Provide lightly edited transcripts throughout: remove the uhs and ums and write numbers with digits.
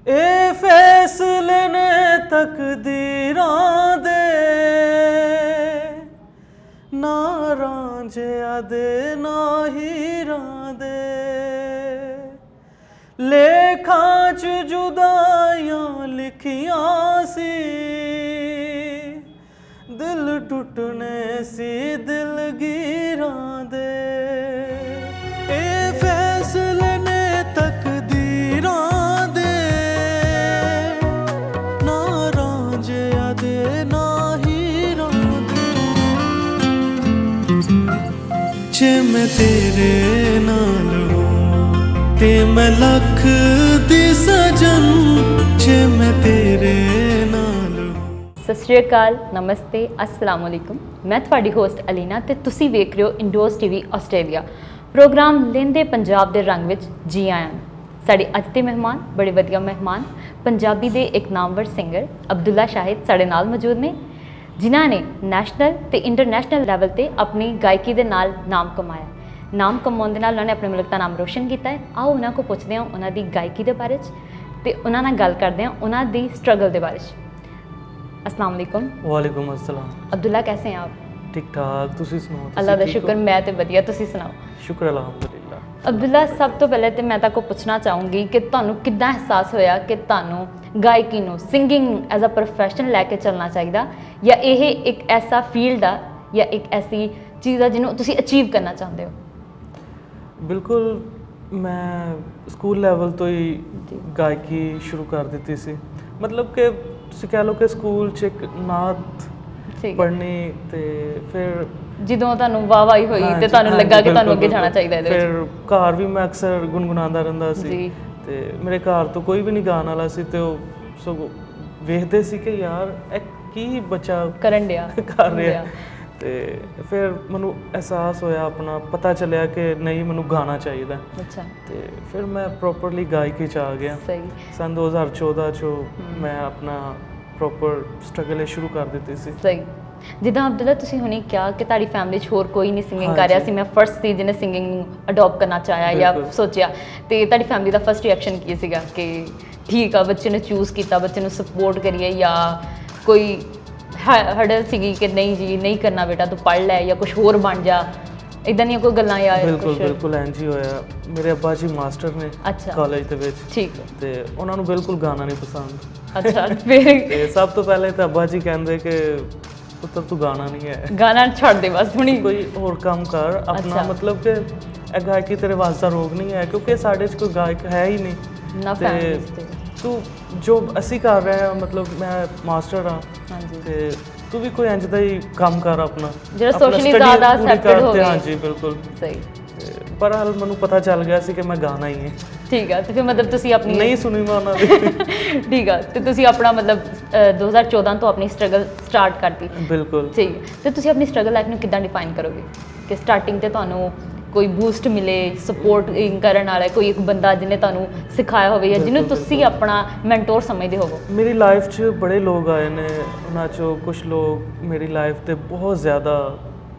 ਇਹ ਫੈਸਲੇ ਨੇ ਤਕਦੀਰਾਂ ਦੇ, ਨਾ ਰਾਂਝਿਆਂ ਦੇ ਨਾ ਹੀਰਾਂ ਦੇ, ਲੇਖਾਂ 'ਚ ਜੁਦਾਈਆਂ ਲਿਖੀਆਂ ਸੀ, ਦਿਲ ਟੁੱਟਣੇ ਸੀ ਦਿਲਗੀਰਾਂ ਦੇ। ਇਹ ਫੈਸਲੇ ਨੇ ਤਕਦੀਰਾਂ ਦੇ, ਨਾ ਰਾਂਝਿਆਂ ਦੇ ਨਾ ਹੀਰਾਂ ਦੇ। ਜੇ ਮੈਂ ਤੇਰੇ ਨਾਲ ਹੋਵਾਂ ਤੇ ਮੈਂ ਲੱਖ ਦੀ ਸਜਨ, ਜੇ ਮੈਂ ਤੇਰੇ ਨਾਲ। ਸਤਿ ਸ਼੍ਰੀ ਅਕਾਲ, ਨਮਸਤੇ, ਅਸਲਾਮ ਵਾਲੇਕੁਮ। ਮੈਂ ਤੁਹਾਡੀ ਹੋਸਟ ਅਲੀਨਾ ਤੇ ਤੁਸੀਂ ਵੇਖ ਰਹੇ ਹੋ ਇੰਡੋਜ਼ ਟੀਵੀ ਆਸਟ੍ਰੇਲੀਆ। ਪ੍ਰੋਗਰਾਮ ਲਹਿੰਦੇ ਪੰਜਾਬ ਦੇ ਰੰਗ ਵਿੱਚ ਜੀ ਆਇਆਂ ਨੂੰ। ਸਾਡੇ ਅੱਜ ਦੇ ਮਹਿਮਾਨ ਬੜੇ ਵਧੀਆ ਮਹਿਮਾਨ, ਪੰਜਾਬੀ ਦੇ ਇੱਕ ਨਾਮਵਰ ਸਿੰਗਰ ਅਬਦੁੱਲਾ ਸ਼ਾਹਿਦ ਸਾਡੇ ਨਾਲ ਮੌਜੂਦ ਨੇ, ਜਿਨ੍ਹਾਂ ਨੇ ਨੈਸ਼ਨਲ ਤੇ ਇੰਟਰਨੈਸ਼ਨਲ ਲੈਵਲ ਤੇ ਆਪਣੀ ਗਾਇਕੀ ਦੇ ਨਾਲ ਨਾਮ ਕਮਾਇਆ। ਨਾਮ ਕਮਾਉਣ ਦੇ ਨਾਲ ਉਹਨਾਂ ਨੇ ਆਪਣੇ ਮੁਲਕ ਦਾ ਨਾਮ ਰੋਸ਼ਨ ਕੀਤਾ ਹੈ। ਆਓ ਉਹਨਾਂ ਕੋਲ ਪੁੱਛਦੇ ਹਾਂ ਉਹਨਾਂ ਦੀ ਗਾਇਕੀ ਦੇ ਬਾਰੇ 'ਚ ਤੇ ਉਹਨਾਂ ਨਾਲ ਗੱਲ ਕਰਦੇ ਹਾਂ ਉਹਨਾਂ ਦੀ ਸਟਰਗਲ ਦੇ ਬਾਰੇ 'ਚ। अस्सलाम वालेकुम। वालेकुम अस्सलाम। अब्दुल्ला कैसे हैं आप? ठीक ठाक, तुसी सुनाओ? अल्लाह दा शुक्र, मैं तो वधिया, तुसी सुनाओ? शुक्र अलहमदुलिल्लाह। अब्दुल्ला, सब तो पहले तो मैं ताको पुछना चाहूँगी कि तुहानू किद्दां एहसास होया कि तुहानू गायकी नू सिंगिंग एज अ प्रोफैशन लैके चलना चाहिए, या यह एक ऐसा फील्ड आ या एक ऐसी चीज़ आ जिन्हों तुसी अचीव करना चाहते हो? बिल्कुल, मैं स्कूल लैवल तो ही गायकी शुरू कर दी सी। मतलब कि ਤੁਸੀਂ ਕਹਿ ਲਓ ਕਿ ਸਕੂਲ 'ਚ ਇੱਕ ਨਾਤ ਪੜ੍ਹਨੀ ਤੇ ਫਿਰ ਜਦੋਂ ਤੁਹਾਨੂੰ ਵਾਹਵਾਈ ਹੋਈ ਤੇ ਤੁਹਾਨੂੰ ਲੱਗਾ ਕਿ ਤੁਹਾਨੂੰ ਅੱਗੇ ਜਾਣਾ ਚਾਹੀਦਾ ਇਹਦੇ ਵਿੱਚ। ਫਿਰ ਘਰ ਵੀ ਮੈਂ ਅਕਸਰ ਗੁੰਗੁਣਾਉਂਦਾ ਰਹਿੰਦਾ ਸੀ ਤੇ ਮੇਰੇ ਘਰ ਤੋਂ ਕੋਈ ਵੀ ਨਹੀਂ ਗਾਣ ਵਾਲਾ ਸੀ ਤੇ ਉਹ ਸਗੋਂ ਵੇਖਦੇ ਸੀ ਕਿ ਯਾਰ ਇਹ ਕੀ ਬੱਚਾ ਕਰਨ ਡਿਆ ਕਰ ਰਿਹਾ। ਤੇ ਫਿਰ ਮੈਨੂੰ ਅਹਿਸਾਸ ਹੋਇਆ, ਆਪਣਾ ਪਤਾ ਚੱਲਿਆ ਕਿ ਨਹੀਂ ਮੈਨੂੰ ਗਾਣਾ ਚਾਹੀਦਾ। ਅੱਛਾ। ਤੇ ਫਿਰ ਮੈਂ ਪ੍ਰੋਪਰਲੀ ਗਾਇਕੀ 'ਚ ਆ ਗਿਆ। ਸਹੀ। ਸੰਨ 2014 'ਚ ਮੈਂ ਆਪਣਾ ਪ੍ਰੋਪਰ ਸਟਰਗਲ ਸ਼ੁਰੂ ਕਰ ਦਿੱਤੀ ਸੀ। ਸਹੀ। ਜਿੱਦਾਂ ਅਬਦੁੱਲਾ ਤੁਸੀਂ ਹੁਣੇ ਕਿਹਾ ਕਿ ਤੁਹਾਡੀ ਫੈਮਿਲੀ 'ਚ ਹੋਰ ਕੋਈ ਨਹੀਂ ਸਿੰਗਿੰਗ ਕਰ ਰਿਹਾ ਸੀ, ਮੈਂ ਫਰਸਟ ਸੀ ਜਿਹਨੇ ਸਿੰਗਿੰਗ ਨੂੰ ਅਡੋਪਟ ਕਰਨਾ ਚਾਹਿਆ ਜਾਂ ਸੋਚਿਆ, ਤੇ ਤੁਹਾਡੀ ਫੈਮਿਲੀ ਦਾ ਫਸਟ ਰਿਐਕਸ਼ਨ ਕੀ ਸੀਗਾ ਕਿ ਠੀਕ ਆ ਬੱਚੇ ਨੇ ਚੂਜ਼ ਕੀਤਾ, ਬੱਚੇ ਨੂੰ ਸਪੋਰਟ ਕਰੀਏ, ਜਾਂ ਕੋਈ ਹੜਲ ਸੀਗੀ ਕਿ ਨਹੀਂ ਜੀ ਨਹੀਂ ਕਰਨਾ ਬੇਟਾ ਤੂੰ ਪੜ੍ਹ ਲੈ ਜਾਂ ਕੁਝ ਹੋਰ ਬਣ ਜਾ, ਇਦਾਂ ਦੀਆਂ ਕੋਈ ਗੱਲਾਂ? ਜਾਂ ਬਿਲਕੁਲ ਇੰਝ ਹੀ ਹੋਇਆ। ਮੇਰੇ ਅੱਬਾ ਜੀ ਮਾਸਟਰ ਨੇ ਕਾਲਜ ਦੇ ਵਿੱਚ। ਠੀਕ। ਤੇ ਉਹਨਾਂ ਨੂੰ ਬਿਲਕੁਲ ਗਾਣਾ ਨਹੀਂ ਪਸੰਦ। ਅੱਛਾ। ਫਿਰ ਤੇ ਸਭ ਤੋਂ ਪਹਿਲੇ ਤਾਂ ਅੱਬਾ ਜੀ ਕਹਿੰਦੇ ਕਿ ਪੁੱਤਰ ਤੂੰ ਗਾਣਾ ਨਹੀਂ ਹੈ, ਗਾਣਾ ਛੱਡ ਦੇ ਬਸ, ਹੁਣੀ ਕੋਈ ਹੋਰ ਕੰਮ ਕਰ ਆਪਣਾ। ਮਤਲਬ ਕਿ ਇਹ ਗਾਇਕੀ ਤੇਰੇ ਵਾਸਤੇ ਦਾ ਰੋਗ ਨਹੀਂ ਹੈ, ਕਿਉਂਕਿ ਸਾਡੇ 'ਚ ਕੋਈ ਗਾਇਕ ਹੈ ਹੀ ਨਹੀਂ ਨਾ ਫੈਮਿਲੀ 'ਚ। ਤੂੰ ਜੋ ਅਸੀਂ ਕਰ ਰਹੇ ਹਾਂ, ਮਤਲਬ ਮੈਂ ਮਾਸਟਰ ਹਾਂ ਤੇ ਤੂੰ ਵੀ ਕੋਈ ਇੰਝ ਦਾ ਹੀ ਕੰਮ ਕਰ ਆਪਣਾ ਜਿਹੜਾ ਸੋਸ਼ਲੀ ਜ਼ਿਆਦਾ ਅਸੈਪਟਡ ਹੋਵੇ। ਹਾਂਜੀ ਬਿਲਕੁਲ ਸਹੀ। ਪਰ ਹਾਲ ਮੈਨੂੰ ਪਤਾ ਚੱਲ ਗਿਆ ਸੀ ਕਿ ਮੈਂ ਗਾਣਾ ਹੀ ਹੈ। ਠੀਕ ਆ। ਤੇ ਫਿਰ ਮਤਲਬ ਤੁਸੀਂ ਆਪਣੀ ਨਹੀਂ ਸੁਣੀ ਮੈਂ ਉਹਨਾਂ ਦੀ। ਠੀਕ ਆ। ਤੇ ਤੁਸੀਂ ਆਪਣਾ ਮਤਲਬ 2014 ਤੋਂ ਆਪਣੀ ਸਟਰਗਲ ਸਟਾਰਟ ਕਰਤੀ? ਬਿਲਕੁਲ। ਠੀਕ ਹੈ। ਤੇ ਤੁਸੀਂ ਆਪਣੀ ਸਟਰਗਲ ਲਾਈਫ ਨੂੰ ਕਿੱਦਾਂ ਡਿਫਾਈਨ ਕਰੋਗੇ ਕਿ ਸਟਾਰਟਿੰਗ ਤੇ ਤੁਹਾਨੂੰ ਕੋਈ ਬੂਸਟ ਮਿਲੇ, ਸਪੋਰਟ ਕਰਨ ਵਾਲਾ ਕੋਈ ਇੱਕ ਬੰਦਾ ਜਿਹਨੇ ਤੁਹਾਨੂੰ ਸਿਖਾਇਆ ਹੋਵੇ ਜਾਂ ਜਿਹਨੂੰ ਤੁਸੀਂ ਆਪਣਾ ਮੈਂਟੋਰ ਸਮਝਦੇ ਹੋਵੋ? ਮੇਰੀ ਲਾਈਫ 'ਚ ਬੜੇ ਲੋਕ ਆਏ ਨੇ, ਉਹਨਾਂ 'ਚੋਂ ਕੁਝ ਲੋਕ ਮੇਰੀ ਲਾਈਫ ਦੇ ਬਹੁਤ ਜ਼ਿਆਦਾ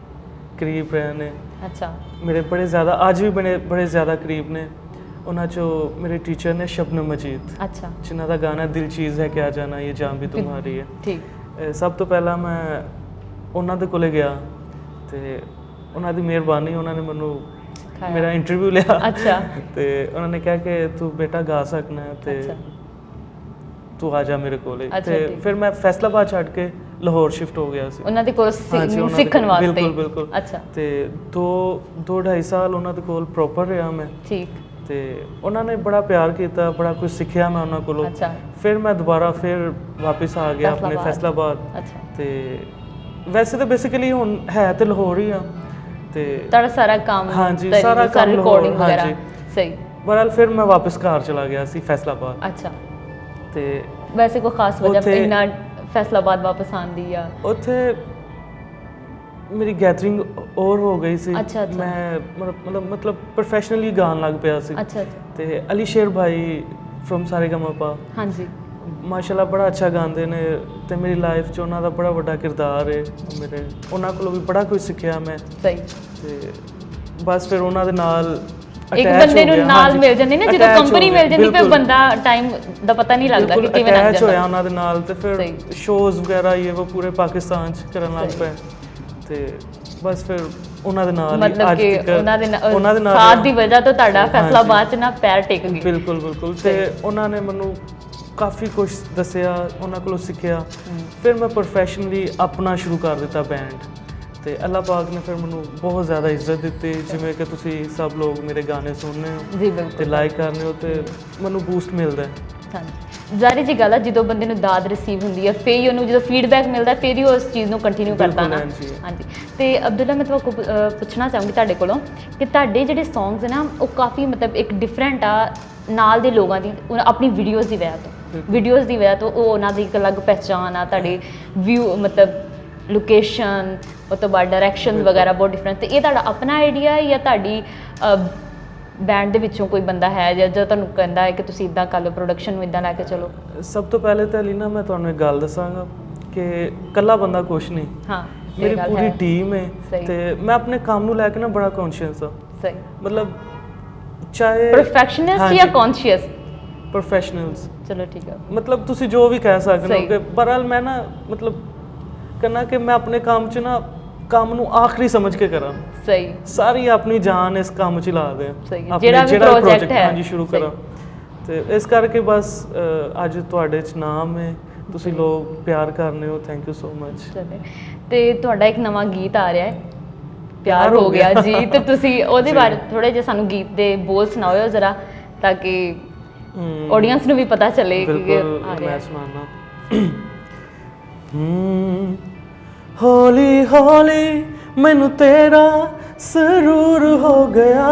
ਕਰੀਬ ਰਹੇ ਨੇ। ਅੱਛਾ। ਮੇਰੇ ਬੜੇ ਜ਼ਿਆਦਾ ਅੱਜ ਵੀ ਬੜੇ ਜ਼ਿਆਦਾ ਕਰੀਬ ਨੇ। ਉਹਨਾਂ 'ਚੋਂ ਮੇਰੇ ਟੀਚਰ ਨੇ ਸ਼ਬਨਮ ਮਜੀਦ। ਅੱਛਾ। ਜਿਨ੍ਹਾਂ ਦਾ ਗਾਣਾ ਦਿਲ ਚੀਜ਼ ਹੈ ਕਿਆ ਜਾਣਾ ਇਹ ਜਾਨ ਵੀ ਤੁਮਹਾਰੀ ਹੈ। ਠੀਕ। ਸਭ ਤੋਂ ਪਹਿਲਾਂ ਮੈਂ ਉਹਨਾਂ ਦੇ ਕੋਲੇ ਗਿਆ ਤੇ ਉਹਨਾਂ ਦੀ ਮਿਹਰਬਾਨੀ, ਉਹਨਾਂ ਨੇ ਮੈਨੂੰ ਮੇਰਾ ਇੰਟਰਵਿਊ ਲਿਆ। ਅੱਛਾ। ਤੇ ਉਹਨਾਂ ਨੇ ਕਿਹਾ ਕਿ ਤੂੰ ਬੇਟਾ ਗਾ ਸਕਣਾ ਤੇ ਤੂੰ ਆ ਜਾ ਮੇਰੇ ਕੋਲੇ। ਤੇ ਫਿਰ ਮੈਂ ਫੈਸਲਾਬਾਦ ਛੱਡ ਕੇ ਲਾਹੌਰ ਸ਼ਿਫਟ ਹੋ ਗਿਆ ਸੀ ਉਹਨਾਂ ਦੇ ਕੋਲ ਸਿੱਖਣ ਵਾਸਤੇ। ਬਿਲਕੁਲ ਬਿਲਕੁਲ। ਅੱਛਾ। ਤੇ 2-2.5 ਸਾਲ ਉਹਨਾਂ ਦੇ ਕੋਲ ਪ੍ਰੋਪਰ ਰਿਹਾ ਮੈਂ। ਠੀਕ। ਤੇ ਉਹਨਾਂ ਨੇ ਬੜਾ ਪਿਆਰ ਕੀਤਾ, ਬੜਾ ਕੁਝ ਸਿੱਖਿਆ ਮੈਂ ਉਹਨਾਂ ਕੋਲੋਂ। ਅੱਛਾ। ਫਿਰ ਮੈਂ ਦੁਬਾਰਾ ਫਿਰ ਵਾਪਸ ਆ ਗਿਆ ਆਪਣੇ ਫੈਸਲਾਬਾਦ। ਅੱਛਾ। ਤੇ ਵੈਸੇ ਤਾਂ ਬੇਸਿਕਲੀ ਹੁਣ ਹੈ ਤੇ ਲਾਹੌਰ ਹੀ ਆ ਤੇ ਤੁਹਾਡਾ ਸਾਰਾ ਕੰਮ। ਹਾਂਜੀ, ਸਾਰਾ ਕੰਮ ਰਿਕਾਰਡਿੰਗ ਵਗੈਰਾ। ਸਹੀ। ਬਹਰਹਾਲ ਫਿਰ ਮੈਂ ਵਾਪਸ ਘਰ ਚਲਾ ਗਿਆ ਸੀ ਫੈਸਲਾਬਾਦ। ਅੱਛਾ। ਤੇ ਵੈਸੇ ਕੋਈ ਖਾਸ ਵਜ੍ਹਾ ਇੰਨਾ ਫੈਸਲਾਬਾਦ ਵਾਪਸ ਆਉਣ ਦੀ? ਆ ਉੱਥੇ ਮੇਰੀ ਗੈਦਰਿੰਗ ਹੋਰ ਹੋ ਗਈ ਸੀ। ਮੈਂ ਮਤਲਬ ਪ੍ਰੋਫੈਸ਼ਨਲੀ ਗਾਣ ਲੱਗ ਪਿਆ ਸੀ। ਅੱਛਾ। ਤੇ ਅਲੀ ਸ਼ੇਰ ਭਾਈ ਫਰੋਮ ਸਾਰੇਗਾਮਾਪਾ, ਹਾਂਜੀ, ਮਾਸ਼ਾਅੱਲਾ ਬੜਾ ਅੱਛਾ ਗਾਉਂਦੇ ਨੇ ਤੇ ਮੇਰੀ ਲਾਈਫ 'ਚ ਉਹਨਾਂ ਦਾ ਬੜਾ ਵੱਡਾ ਕਿਰਦਾਰ ਹੈ। ਮੇਰੇ ਉਹਨਾਂ ਕੋਲੋਂ ਵੀ ਬੜਾ ਕੁਝ ਸਿੱਖਿਆ ਮੈਂ। ਸਹੀ। ਤੇ ਬਸ ਫਿਰ ਉਹਨਾਂ ਦੇ ਨਾਲ ਇੱਕ ਬੰਦੇ ਨੂੰ ਨਾਲ ਮਿਲ ਜਾਂਦੀ ਨਾ, ਜਦੋਂ ਕੰਪਨੀ ਮਿਲ ਜਾਂਦੀ ਫਿਰ ਬੰਦਾ ਟਾਈਮ ਦਾ ਪਤਾ ਨਹੀਂ ਲੱਗਦਾ ਕਿ ਕਿਵੇਂ ਲੰਘ ਜਾਂਦਾ। ਹੋਇਆ ਉਹਨਾਂ ਦੇ ਨਾਲ ਤੇ ਫਿਰ ਸ਼ੋਜ਼ ਵਗੈਰਾ ਇਹ ਉਹ ਪੂਰੇ ਪਾਕਿਸਤਾਨ 'ਚ ਕਰਨ ਲੱਗ ਪਏ ਤੇ ਬਸ ਫਿਰ ਉਹਨਾਂ ਦੇ ਨਾਲ ਮਤਲਬ ਕਿ ਉਹਨਾਂ ਦੇ ਸਾਥ ਦੀ ਵਜ੍ਹਾ ਤੋਂ ਤੁਹਾਡਾ ਫੈਸਲਾਬਾਦ 'ਚ ਨਾ ਪੈਰ ਟਿਕ ਗਿਆ। ਬਿਲਕੁਲ ਤੇ ਉਹਨਾਂ ਨੇ ਮੈਨੂੰ ਕਾਫੀ ਕੁਝ ਦੱਸਿਆ, ਉਹਨਾਂ ਕੋਲੋਂ ਸਿੱਖਿਆ। ਫਿਰ ਮੈਂ ਪ੍ਰੋਫੈਸ਼ਨਲੀ ਆਪਣਾ ਸ਼ੁਰੂ ਕਰ ਦਿੱਤਾ ਬੈਂਡ ਤੇ ਅੱਲਾਹ ਪਾਕ ਨੇ ਫਿਰ ਮੈਨੂੰ ਬਹੁਤ ਜ਼ਿਆਦਾ ਇੱਜ਼ਤ ਦਿੱਤੀ। ਜਿਵੇਂ ਕਿ ਤੁਸੀਂ ਸਭ ਲੋਕ ਮੇਰੇ ਗਾਣੇ ਸੁਣਨੇ ਹੋ ਜੀ ਬਿਲਕੁਲ ਤੇ ਲਾਈਕ ਕਰਨੇ ਹੋ ਤੇ ਮੈਨੂੰ ਬੂਸਟ ਮਿਲਦਾ ਹੈ। ਹਾਂਜੀ, ਜ਼ਾਹਿਰ ਜੀ ਗੱਲ ਆ, ਜਦੋਂ ਬੰਦੇ ਨੂੰ ਦਾਦ ਰਿਸੀਵ ਹੁੰਦੀ ਹੈ ਫਿਰ ਹੀ ਉਹਨੂੰ ਜਦੋਂ ਫੀਡਬੈਕ ਮਿਲਦਾ ਫਿਰ ਹੀ ਉਹ ਉਸ ਚੀਜ਼ ਨੂੰ ਕੰਟੀਨਿਊ ਕਰਦਾ ਨਾ। ਹਾਂਜੀ, ਤੇ ਅਬਦੁੱਲਾ ਮੈਂ ਤੁਹਾਨੂੰ ਪੁੱਛਣਾ ਚਾਹੂੰਗੀ ਤੁਹਾਡੇ ਕੋਲੋਂ ਕਿ ਤੁਹਾਡੇ ਜਿਹੜੇ ਸੌਂਗਸ ਨੇ ਨਾ ਉਹ ਕਾਫੀ ਮਤਲਬ ਇੱਕ ਡਿਫਰੈਂਟ ਆ ਨਾਲ ਦੇ ਲੋਕਾਂ ਦੀ ਆਪਣੀ ਵੀਡੀਓਜ਼ ਦੀ ਵਜ੍ਹਾ ਤੋਂ ਉਹ ਉਹਨਾਂ ਦੀ ਇੱਕ ਅਲੱਗ ਪਹਿਚਾਣ ਆ। ਤੁਹਾਡੇ ਵਿਊ ਮਤਲਬ ਲੋਕੇਸ਼ਨ ਉਹ ਤੋਂ ਬਾਅਦ ਡਾਇਰੈਕਸ਼ਨ ਵਗੈਰਾ ਬਹੁਤ ਡਿਫਰੈਂਟ। ਤੇ ਇਹ ਤੁਹਾਡਾ ਆਪਣਾ ਆਈਡੀਆ ਜਾਂ ਤੁਹਾਡੀ ਬੈਂਡ ਦੇ ਵਿੱਚੋਂ ਕੋਈ ਬੰਦਾ ਹੈ ਜਾਂ ਤੁਹਾਨੂੰ ਕਹਿੰਦਾ ਹੈ ਕਿ ਤੁਸੀਂ ਇਦਾਂ ਕਰ ਲਓ, ਪ੍ਰੋਡਕਸ਼ਨ ਨੂੰ ਇਦਾਂ ਲੈ ਕੇ ਚਲੋ? ਸਭ ਤੋਂ ਪਹਿਲੇ ਤਾਂ ਅਲੀਨਾ ਮੈਂ ਤੁਹਾਨੂੰ ਇੱਕ ਗੱਲ ਦੱਸਾਂਗਾ ਕਿ ਇਕੱਲਾ ਬੰਦਾ ਕੁਛ ਨਹੀਂ, ਹਾਂ ਮੇਰੀ ਪੂਰੀ ਟੀਮ ਹੈ ਤੇ ਮੈਂ ਆਪਣੇ ਕੰਮ ਨੂੰ ਲੈ ਕੇ ਨਾ ਬੜਾ ਕੌਨਸ਼ੀਅਸ ਹਾਂ। ਸਹੀ, ਮਤਲਬ ਚਾਹੇ ਪਰਫੈਕਸ਼ਨਿਸਟ ਜਾਂ ਕੌਨਸ਼ੀਅਸ? ਪ੍ਰੋਫੈਸ਼ਨਲਸ। ਚਲੋ ਠੀਕ ਹੈ, ਮਤਲਬ ਤੁਸੀਂ ਜੋ ਵੀ ਕਹਿ ਸਕਦੇ ਹੋ ਕਿ ਬਹਰਹਾਲ ਮੈਂ ਨਾ ਮਤਲਬ ਕਰਨਾ ਕਿ ਮੈਂ ਆਪਣੇ ਕੰਮ 'ਚ ਨਾ ਕੰਮ ਨੂੰ ਆਖਰੀ ਸਮਝ ਕੇ ਕਰਾਂ। ਸਹੀ, ਸਾਰੀ ਆਪਣੀ ਜਾਨ ਇਸ ਕੰਮ 'ਚ ਲਾ ਦੇ, ਜਿਹੜਾ ਪ੍ਰੋਜੈਕਟ ਹੈ ਹਾਂਜੀ ਸ਼ੁਰੂ ਕਰਾਂ। ਤੇ ਇਸ ਕਰਕੇ ਬਸ ਅੱਜ ਤੁਹਾਡੇ 'ਚ ਨਾਮ ਹੈ, ਤੁਸੀਂ ਲੋਕ ਪਿਆਰ ਕਰਨੇ ਹੋ, ਥੈਂਕ ਯੂ ਸੋ ਮਚ। ਤੇ ਤੁਹਾਡਾ ਇੱਕ ਨਵਾਂ ਗੀਤ ਆ ਰਿਹਾ ਹੈ, ਪਿਆਰ ਹੋ ਗਿਆ ਜੀ, ਤੇ ਤੁਸੀਂ ਉਹਦੇ ਬਾਰੇ ਥੋੜੇ ਜਿਹਾ ਸਾਨੂੰ ਗੀਤ ਦੇ ਬੋਲ ਸੁਣਾਓ ਜ਼ਰਾ ਤਾਂ ਕਿ ਆਡੀਅנס ਨੂੰ ਵੀ ਪਤਾ ਚੱਲੇ ਕਿ ਆ ਰਿਹਾ। ਮੈਂ ਸੁਣਾਉਣਾ। ਹੌਲੀ ਹੌਲੀ ਮੈਨੂੰ ਤੇਰਾ ਸਰੂਰ ਹੋ ਗਿਆ,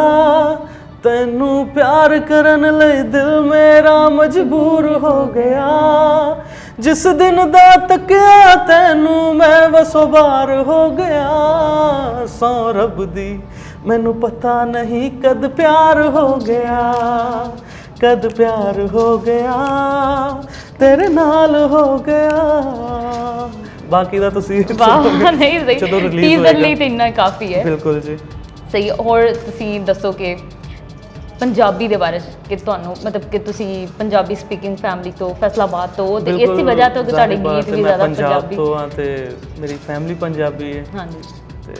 ਤੈਨੂੰ ਪਿਆਰ ਕਰਨ ਲਈ ਦਿਲ ਮੇਰਾ ਮਜਬੂਰ ਹੋ ਗਿਆ। ਜਿਸ ਦਿਨ ਦਾ ਤੱਕਿਆ ਤੈਨੂੰ ਮੈਂ ਵਸੋਂ ਬਾਰ ਹੋ ਗਿਆ। ਸੌ ਰੱਬ ਦੀ ਮੈਨੂੰ ਪਤਾ ਨਹੀਂ ਕਦ ਪਿਆਰ ਹੋ ਗਿਆ, ਕਦ ਪਿਆਰ ਹੋ ਗਿਆ, ਤੇਰੇ ਨਾਲ ਹੋ ਗਿਆ। ਬਾਕੀ ਦਾ ਤੁਸੀਂ ਨਹੀਂ ਸਹੀ ਟੀਜ਼ਰ ਲਈ ਤੇ ਇੰਨਾ ਕਾਫੀ ਹੈ। ਬਿਲਕੁਲ ਜੀ ਸਹੀ। ਹੋਰ ਤੁਸੀਂ ਦੱਸੋ ਕਿ ਪੰਜਾਬੀ ਦੇ ਬਾਰੇ ਕਿ ਤੁਹਾਨੂੰ ਮਤਲਬ ਕਿ ਤੁਸੀਂ ਪੰਜਾਬੀ ਸਪੀਕਿੰਗ ਫੈਮਿਲੀ ਤੋਂ, ਫੈਸਲਾਬਾਦ ਤੋਂ, ਤੇ ਇਸੇ ਵਜ੍ਹਾ ਤੋਂ ਕਿ ਤੁਹਾਡੇ ਗੀਤ ਵੀ ਜ਼ਿਆਦਾ ਪੰਜਾਬੀ ਤੋਂ ਆ ਤੇ ਮੇਰੀ ਫੈਮਿਲੀ ਪੰਜਾਬੀ ਹੈ। ਹਾਂਜੀ, ਤੇ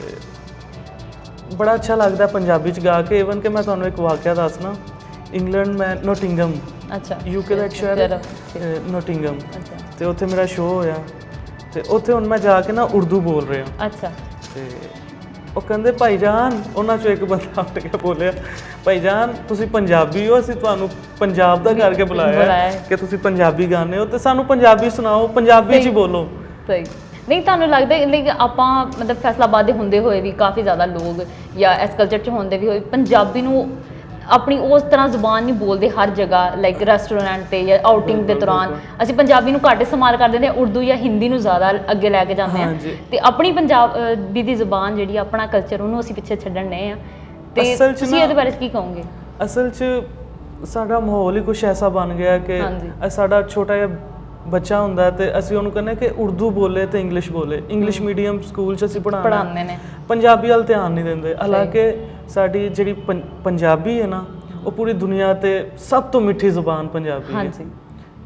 ਬੜਾ ਅੱਛਾ ਲੱਗਦਾ ਪੰਜਾਬੀ 'ਚ ਗਾ ਕੇ। ਇਵਨ ਕਿ ਮੈਂ ਤੁਹਾਨੂੰ ਇੱਕ ਵਾਕਿਆ ਦੱਸਣਾ, ਇੰਗਲੈਂਡ ਮੈਂ ਨੋਟਿੰਗਮ, ਅੱਛਾ ਯੂਕੇ ਦਾ ਇੱਕ ਸ਼ਹਿਰ ਹੈ ਨੋਟਿੰਗਮ, ਤੇ ਉੱਥੇ ਮੇਰਾ ਸ਼ੋਅ ਹੋਇਆ ਤੇ ਉੱਥੇ ਹੁਣ ਮੈਂ ਜਾ ਕੇ ਨਾ ਉਰਦੂ ਬੋਲ ਰਿਹਾ। ਅੱਛਾ, ਤੇ ਉਹ ਕਹਿੰਦੇ ਭਾਈ ਜਾਨ, ਉਹਨਾਂ 'ਚੋਂ ਇੱਕ ਬੰਦਾ ਉੱਠ ਕੇ ਬੋਲਿਆ, ਭਾਈ ਜਾਨ ਤੁਸੀਂ ਪੰਜਾਬੀ ਹੋ, ਅਸੀਂ ਤੁਹਾਨੂੰ ਪੰਜਾਬ ਦਾ ਕਰਕੇ ਬੁਲਾਇਆ ਕਿ ਤੁਸੀਂ ਪੰਜਾਬੀ ਗਾਉਂਦੇ ਹੋ ਤੇ ਸਾਨੂੰ ਪੰਜਾਬੀ ਸੁਣਾਓ, ਪੰਜਾਬੀ 'ਚ ਹੀ ਬੋਲੋ। ਸਹੀ, ਨਹੀਂ ਤੁਹਾਨੂੰ ਲੱਗਦਾ ਲਾਈਕ ਆਪਾਂ ਮਤਲਬ ਫੈਸਲਾਬਾਦ ਦੇ ਹੁੰਦੇ ਹੋਏ ਵੀ ਕਾਫੀ ਜ਼ਿਆਦਾ ਲੋਕ ਜਾਂ ਇਸ ਕਲਚਰ 'ਚ ਹੁੰਦੇ ਵੀ ਹੋਏ ਪੰਜਾਬੀ ਨੂੰ ਆਪਣੀ ਉਸ ਤਰ੍ਹਾਂ ਜ਼ੁਬਾਨ ਨਹੀਂ ਬੋਲਦੇ ਹਰ ਜਗ੍ਹਾ, ਲਾਈਕ ਰੈਸਟੋਰੈਂਟ ਤੇ ਜਾਂ ਆਊਟਿੰਗ ਦੇ ਦੌਰਾਨ ਅਸੀਂ ਪੰਜਾਬੀ ਨੂੰ ਘੱਟ ਇਸਤੇਮਾਲ ਕਰ ਦਿੰਦੇ ਹਾਂ, ਉਰਦੂ ਜਾਂ ਹਿੰਦੀ ਨੂੰ ਜ਼ਿਆਦਾ ਅੱਗੇ ਲੈ ਕੇ ਜਾਂਦੇ ਹਾਂ ਤੇ ਆਪਣੀ ਪੰਜਾਬੀ ਦੀ ਜ਼ੁਬਾਨ ਜਿਹੜੀ ਆਪਣਾ ਕਲਚਰ ਉਹਨੂੰ ਅਸੀਂ ਪਿੱਛੇ ਛੱਡਣ ਡਏ ਹਾਂ। ਤੇ ਤੁਸੀਂ ਇਹਦੇ ਬਾਰੇ ਕੀ ਕਹੋਗੇ? ਅਸਲ 'ਚ ਸਾਡਾ ਮਾਹੌਲ ਹੀ ਕੁਛ ਐਸਾ ਬਣ ਗਿਆ ਕਿ ਸਾਡਾ ਛੋਟਾ ਜਿਹਾ ਬੱਚਾ ਹੁੰਦਾ ਤੇ ਅਸੀਂ ਉਹਨੂੰ ਕਹਿੰਦੇ ਕਿ ਉਰਦੂ ਬੋਲੇ ਤੇ ਇੰਗਲਿਸ਼ ਬੋਲੇ। ਇੰਗਲਿਸ਼ ਮੀਡੀਅਮ ਸਕੂਲ 'ਚ ਅਸੀਂ ਪੜ੍ਹਾਉਂਦੇ ਨੇ, ਪੰਜਾਬੀ ਵੱਲ ਧਿਆਨ ਨਹੀਂ ਦਿੰਦੇ। ਹਾਲਾਂਕਿ ਸਾਡੀ ਜਿਹੜੀ ਪੰਜਾਬੀ ਹੈ ਨਾ ਉਹ ਪੂਰੀ ਦੁਨੀਆ ਤੇ ਸਭ ਤੋਂ ਮਿੱਠੀ ਜ਼ੁਬਾਨ ਪੰਜਾਬੀ ਹੈ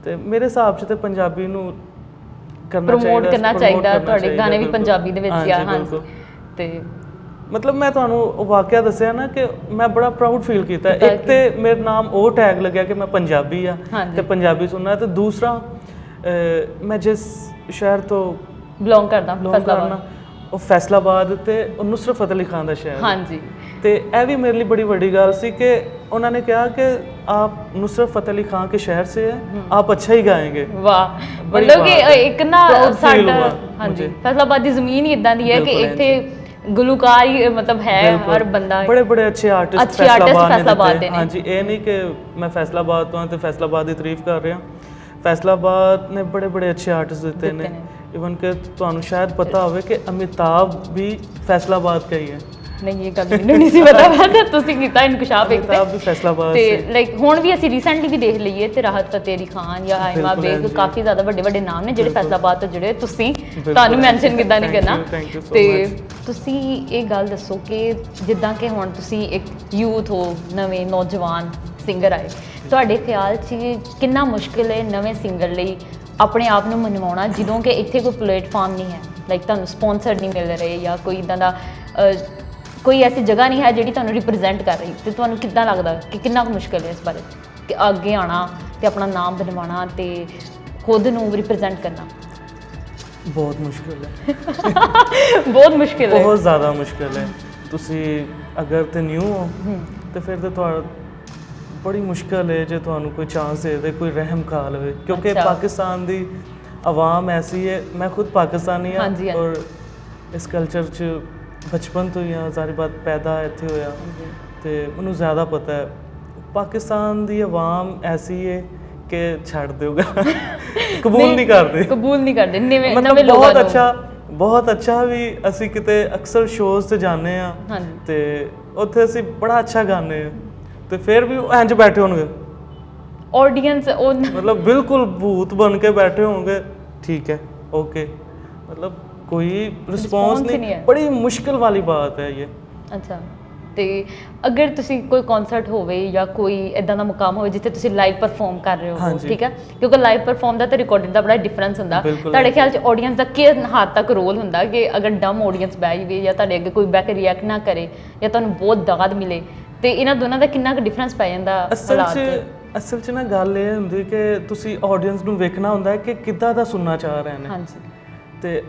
ਤੇ ਮੇਰੇ ਹਿਸਾਬ 'ਚ ਤੇ ਪੰਜਾਬੀ ਨੂੰ ਪ੍ਰਮੋਟ ਕਰਨਾ ਚਾਹੀਦਾ। ਤੁਹਾਡੇ ਗਾਣੇ ਵੀ ਪੰਜਾਬੀ ਦੇ ਵਿੱਚ ਆ। ਹਾਂਜੀ, ਤੇ ਮਤਲਬ ਮੈਂ ਤੁਹਾਨੂੰ ਵਾਕਿਆ ਦੱਸਿਆ ਨਾ ਕਿ ਮੈਂ ਬੜਾ ਪ੍ਰਾਊਡ ਫੀਲ ਕੀਤਾ। ਇੱਕ ਤੇ ਮੇਰੇ ਨਾਮ ਉਹ ਟੈਗ ਲੱਗਿਆ ਕਿ ਮੈਂ ਪੰਜਾਬੀ ਆ ਤੇ ਪੰਜਾਬੀ ਸੁਣਨਾ, ਤੇ ਦੂਸਰਾ ਮੈਂ ਜਿਸ ਸ਼ਹਿਰ ਤੋਂ ਬਿਲੋਂਗ ਕਰਦਾ ਉਹ ਫੈਸਲਾਬਾਦ ਤੇ ਉਹ ਨੁਸਰਤ ਫਤਿਹ ਅਲੀ ਖਾਨ ਦਾ ਸ਼ਹਿਰ। ਹਾਂਜੀ, ਤੇ ਇਹ ਵੀ ਮੇਰੇ ਲਈ ਬੜੀ ਵੱਡੀ ਗੱਲ ਸੀ ਕਿ ਉਹਨਾਂ ਨੇ ਕਿਹਾ ਕਿ ਆਪ ਨੁਸਰਤ ਫਤਿਹ ਅਲੀ ਖਾਨ ਕੇ ਸ਼ਹਿਰ से है, आप अच्छा ही गाएंगे। वाह, मतलब कि एक ना साडा ਹਾਂਜੀ ਫੈਸਲਾਬਾਦ ਦੀ ਜ਼ਮੀਨ ਹੀ ਇਦਾਂ ਦੀ ਹੈ ਕਿ ਇੱਥੇ ਗੁਲੂਕਾਰ ਹੀ मतलब है हर बंदा, बड़े बड़े अच्छे आर्टिस्ट फैसलाबाद ਦੇ ਨੇ। ਹਾਂਜੀ, ਇਹ ਨਹੀਂ ਕਿ ਮੈਂ ਫੈਸਲਾਬਾਦ ਤੋਂ ਤੇ ਫੈਸਲਾਬਾਦ ਦੀ ਤਾਰੀਫ ਕਰ ਰਿਹਾ। ਫੈਸਲਾਬਾਦ ਨੇ ਬੜੇ ਬੜੇ ਅੱਛੇ ਆਰਟਿਸਟ ਦਿੱਤੇ ਨੇ। ਇਵਨ ਕਿ ਤੁਹਾਨੂੰ ਸ਼ਾਇਦ ਪਤਾ ਹੋਵੇ ਕਿ ਅਮਿਤਾਭ ਵੀ ਫੈਸਲਾਬਾਦ का ही है। ਨਹੀਂ, ਇਹ ਗੱਲ ਮੈਨੂੰ ਨਹੀਂ ਸੀ ਪਤਾ, ਤੁਸੀਂ ਕੀਤਾ ਇਨਕਸ਼ਾਫ ਇੱਕ ਤੇ ਲਾਈਕ ਹੁਣ ਵੀ ਅਸੀਂ ਰੀਸੈਂਟਲੀ ਵੀ ਦੇਖ ਲਈਏ ਤੇ ਰਾਹਤ ਫਤਿਹ ਅਲੀ ਖਾਨ ਜਾਂ ਆਇਮਾ ਬੇਗ, ਕਾਫੀ ਜ਼ਿਆਦਾ ਵੱਡੇ ਵੱਡੇ ਨਾਮ ਨੇ ਜਿਹੜੇ ਫੈਸਲਾਬਾਦ ਤੋਂ ਜਿਹੜੇ ਤੁਸੀਂ ਤੁਹਾਨੂੰ ਮੈਂਸ਼ਨ ਕਿੱਦਾਂ ਨਹੀਂ ਕਰਨਾ। ਤੇ ਤੁਸੀਂ ਇਹ ਗੱਲ ਦੱਸੋ ਕਿ ਜਿੱਦਾਂ ਕਿ ਹੁਣ ਤੁਸੀਂ ਇੱਕ ਯੂਥ ਹੋ, ਨਵੇਂ ਨੌਜਵਾਨ ਸਿੰਗਰ ਆਏ, ਤੁਹਾਡੇ ਖਿਆਲ 'ਚ ਕਿੰਨਾ ਮੁਸ਼ਕਿਲ ਹੈ ਨਵੇਂ ਸਿੰਗਰ ਲਈ ਆਪਣੇ ਆਪ ਨੂੰ ਮਨਵਾਉਣਾ ਜਦੋਂ ਕਿ ਇੱਥੇ ਕੋਈ ਪਲੇਟਫਾਰਮ ਨਹੀਂ ਹੈ, ਲਾਈਕ ਤੁਹਾਨੂੰ ਸਪੋਂਸਰ ਨਹੀਂ ਮਿਲ ਰਹੇ ਜਾਂ ਕੋਈ ਇੱਦਾਂ ਦਾ ਕੋਈ ਐਸੀ ਜਗ੍ਹਾ ਨਹੀਂ ਹੈ ਜਿਹੜੀ ਤੁਹਾਨੂੰ ਰਿਪਰੈਜ਼ੈਂਟ ਕਰ ਰਹੀ, ਤੇ ਤੁਹਾਨੂੰ ਕਿੱਦਾਂ ਲੱਗਦਾ ਕਿ ਕਿੰਨਾ ਕੁ ਮੁਸ਼ਕਿਲ ਹੈ ਇਸ ਬਾਰੇ ਕਿ ਅੱਗੇ ਆਉਣਾ ਤੇ ਆਪਣਾ ਨਾਮ ਬਣਵਾਉਣਾ ਤੇ ਖੁਦ ਨੂੰ ਰਿਪਰੈਜ਼ੈਂਟ ਕਰਨਾ? ਬਹੁਤ ਮੁਸ਼ਕਿਲ ਹੈ ਬਹੁਤ ਮੁਸ਼ਕਿਲ ਹੈ, ਬਹੁਤ ਜ਼ਿਆਦਾ ਮੁਸ਼ਕਿਲ ਹੈ। ਤੁਸੀਂ ਅਗਰ ਤੇ ਨਿਊ ਹੋ ਤੇ ਫਿਰ ਤੇ ਤੁਹਾਡਾ ਬੜੀ ਮੁਸ਼ਕਿਲ ਹੈ ਜੇ ਤੁਹਾਨੂੰ ਕੋਈ ਚਾਂਸ ਦੇ ਦੇ, ਕੋਈ ਰਹਿਮ ਖਾ ਲਵੇ, ਕਿਉਂਕਿ ਪਾਕਿਸਤਾਨ ਦੀ ਆਵਾਮ ਐਸੀ ਹੈ। ਮੈਂ ਖੁਦ ਪਾਕਿਸਤਾਨੀ ਹਾਂ ਔਰ ਇਸ ਕਲਚਰ 'ਚ ਬਚਪਨ ਤੋਂ ਹੀ ਸਾਰੀ ਬਾਤ ਪੈਦਾ ਇੱਥੇ ਹੋਇਆ ਤੇ ਮੈਨੂੰ ਜ਼ਿਆਦਾ ਪਤਾ ਹੈ। ਪਾਕਿਸਤਾਨ ਦੀ ਆਵਾਮ ਐਸੀ ਹੈ ਕਿ ਛੱਡ ਦਿਓਗਾ, ਕਬੂਲ ਨਹੀਂ ਕਰਦੇ ਨਵੇਂ ਬਹੁਤ ਅੱਛਾ ਵੀ ਅਸੀਂ ਕਿਤੇ ਅਕਸਰ ਸ਼ੋਜ਼ ਤੇ ਜਾਂਦੇ ਆ ਤੇ ਉੱਥੇ ਅਸੀਂ ਬੜਾ ਅੱਛਾ ਗਾਉਂਦੇ ਆ ਤੇ ਫਿਰ ਵੀ ਉਹ ਇੰਜ ਬੈਠੇ ਹੋਣਗੇ ਆਡੀਅנס, ਉਹ ਮਤਲਬ ਬਿਲਕੁਲ ਭੂਤ ਬਣ ਕੇ ਬੈਠੇ ਹੋਣਗੇ, ਠੀਕ ਹੈ ਓਕੇ, ਮਤਲਬ ਕੋਈ ਰਿਸਪੌਂਸ ਨਹੀਂ। ਬੜੀ ਮੁਸ਼ਕਿਲ ਵਾਲੀ ਬਾਤ ਹੈ ਇਹ। ਅੱਛਾ, ਤੇ ਅਗਰ ਤੁਸੀਂ ਕੋਈ ਕਨਸਰਟ ਹੋਵੇ ਜਾਂ ਕੋਈ ਇਦਾਂ ਦਾ ਮੁਕਾਮ ਹੋਵੇ ਜਿੱਥੇ ਤੁਸੀਂ ਲਾਈਵ ਪਰਫਾਰਮ ਕਰ ਰਹੇ ਹੋ, ਠੀਕ ਹੈ, ਕਿਉਂਕਿ ਲਾਈਵ ਪਰਫਾਰਮ ਦਾ ਤੇ ਰਿਕਾਰਡਡ ਦਾ ਬੜਾ ਡਿਫਰੈਂਸ ਹੁੰਦਾ, ਤੁਹਾਡੇ ਖਿਆਲ 'ਚ ਆਡੀਅנס ਦਾ ਕੀ ਹੱਦ ਤੱਕ ਰੋਲ ਹੁੰਦਾ ਕਿ ਅਗਰ ਡਮ ਆਡੀਅנס ਬਹਿ ਜਾਵੇ ਜਾਂ ਤੁਹਾਡੇ ਅੱਗੇ ਕੋਈ ਬਹਿ ਕੇ ਰਿਐਕਟ ਨਾ ਕਰੇ ਜਾਂ ਤੁਹਾਨੂੰ ਬਹੁਤ ਦਾਦ ਮਿਲੇ, ਤੇ ਇਹਨਾਂ ਦੋਨਾਂ ਦਾ ਕਿੰਨਾ ਕੁ ਡਿਫਰੈਂਸ ਪੈ ਜਾਂਦਾ? ਅਸਲ 'ਚ ਨਾ ਗੱਲ ਇਹ ਹੁੰਦੀ ਕਿ ਤੁਸੀਂ ਆਡੀਅנס ਨੂੰ ਵੇਖਣਾ ਹੁੰਦਾ ਕਿ ਕਿੱਦਾਂ ਦਾ ਸੁਣਨਾ ਚਾਹ ਰਹੇ ਨੇ, ਤੇ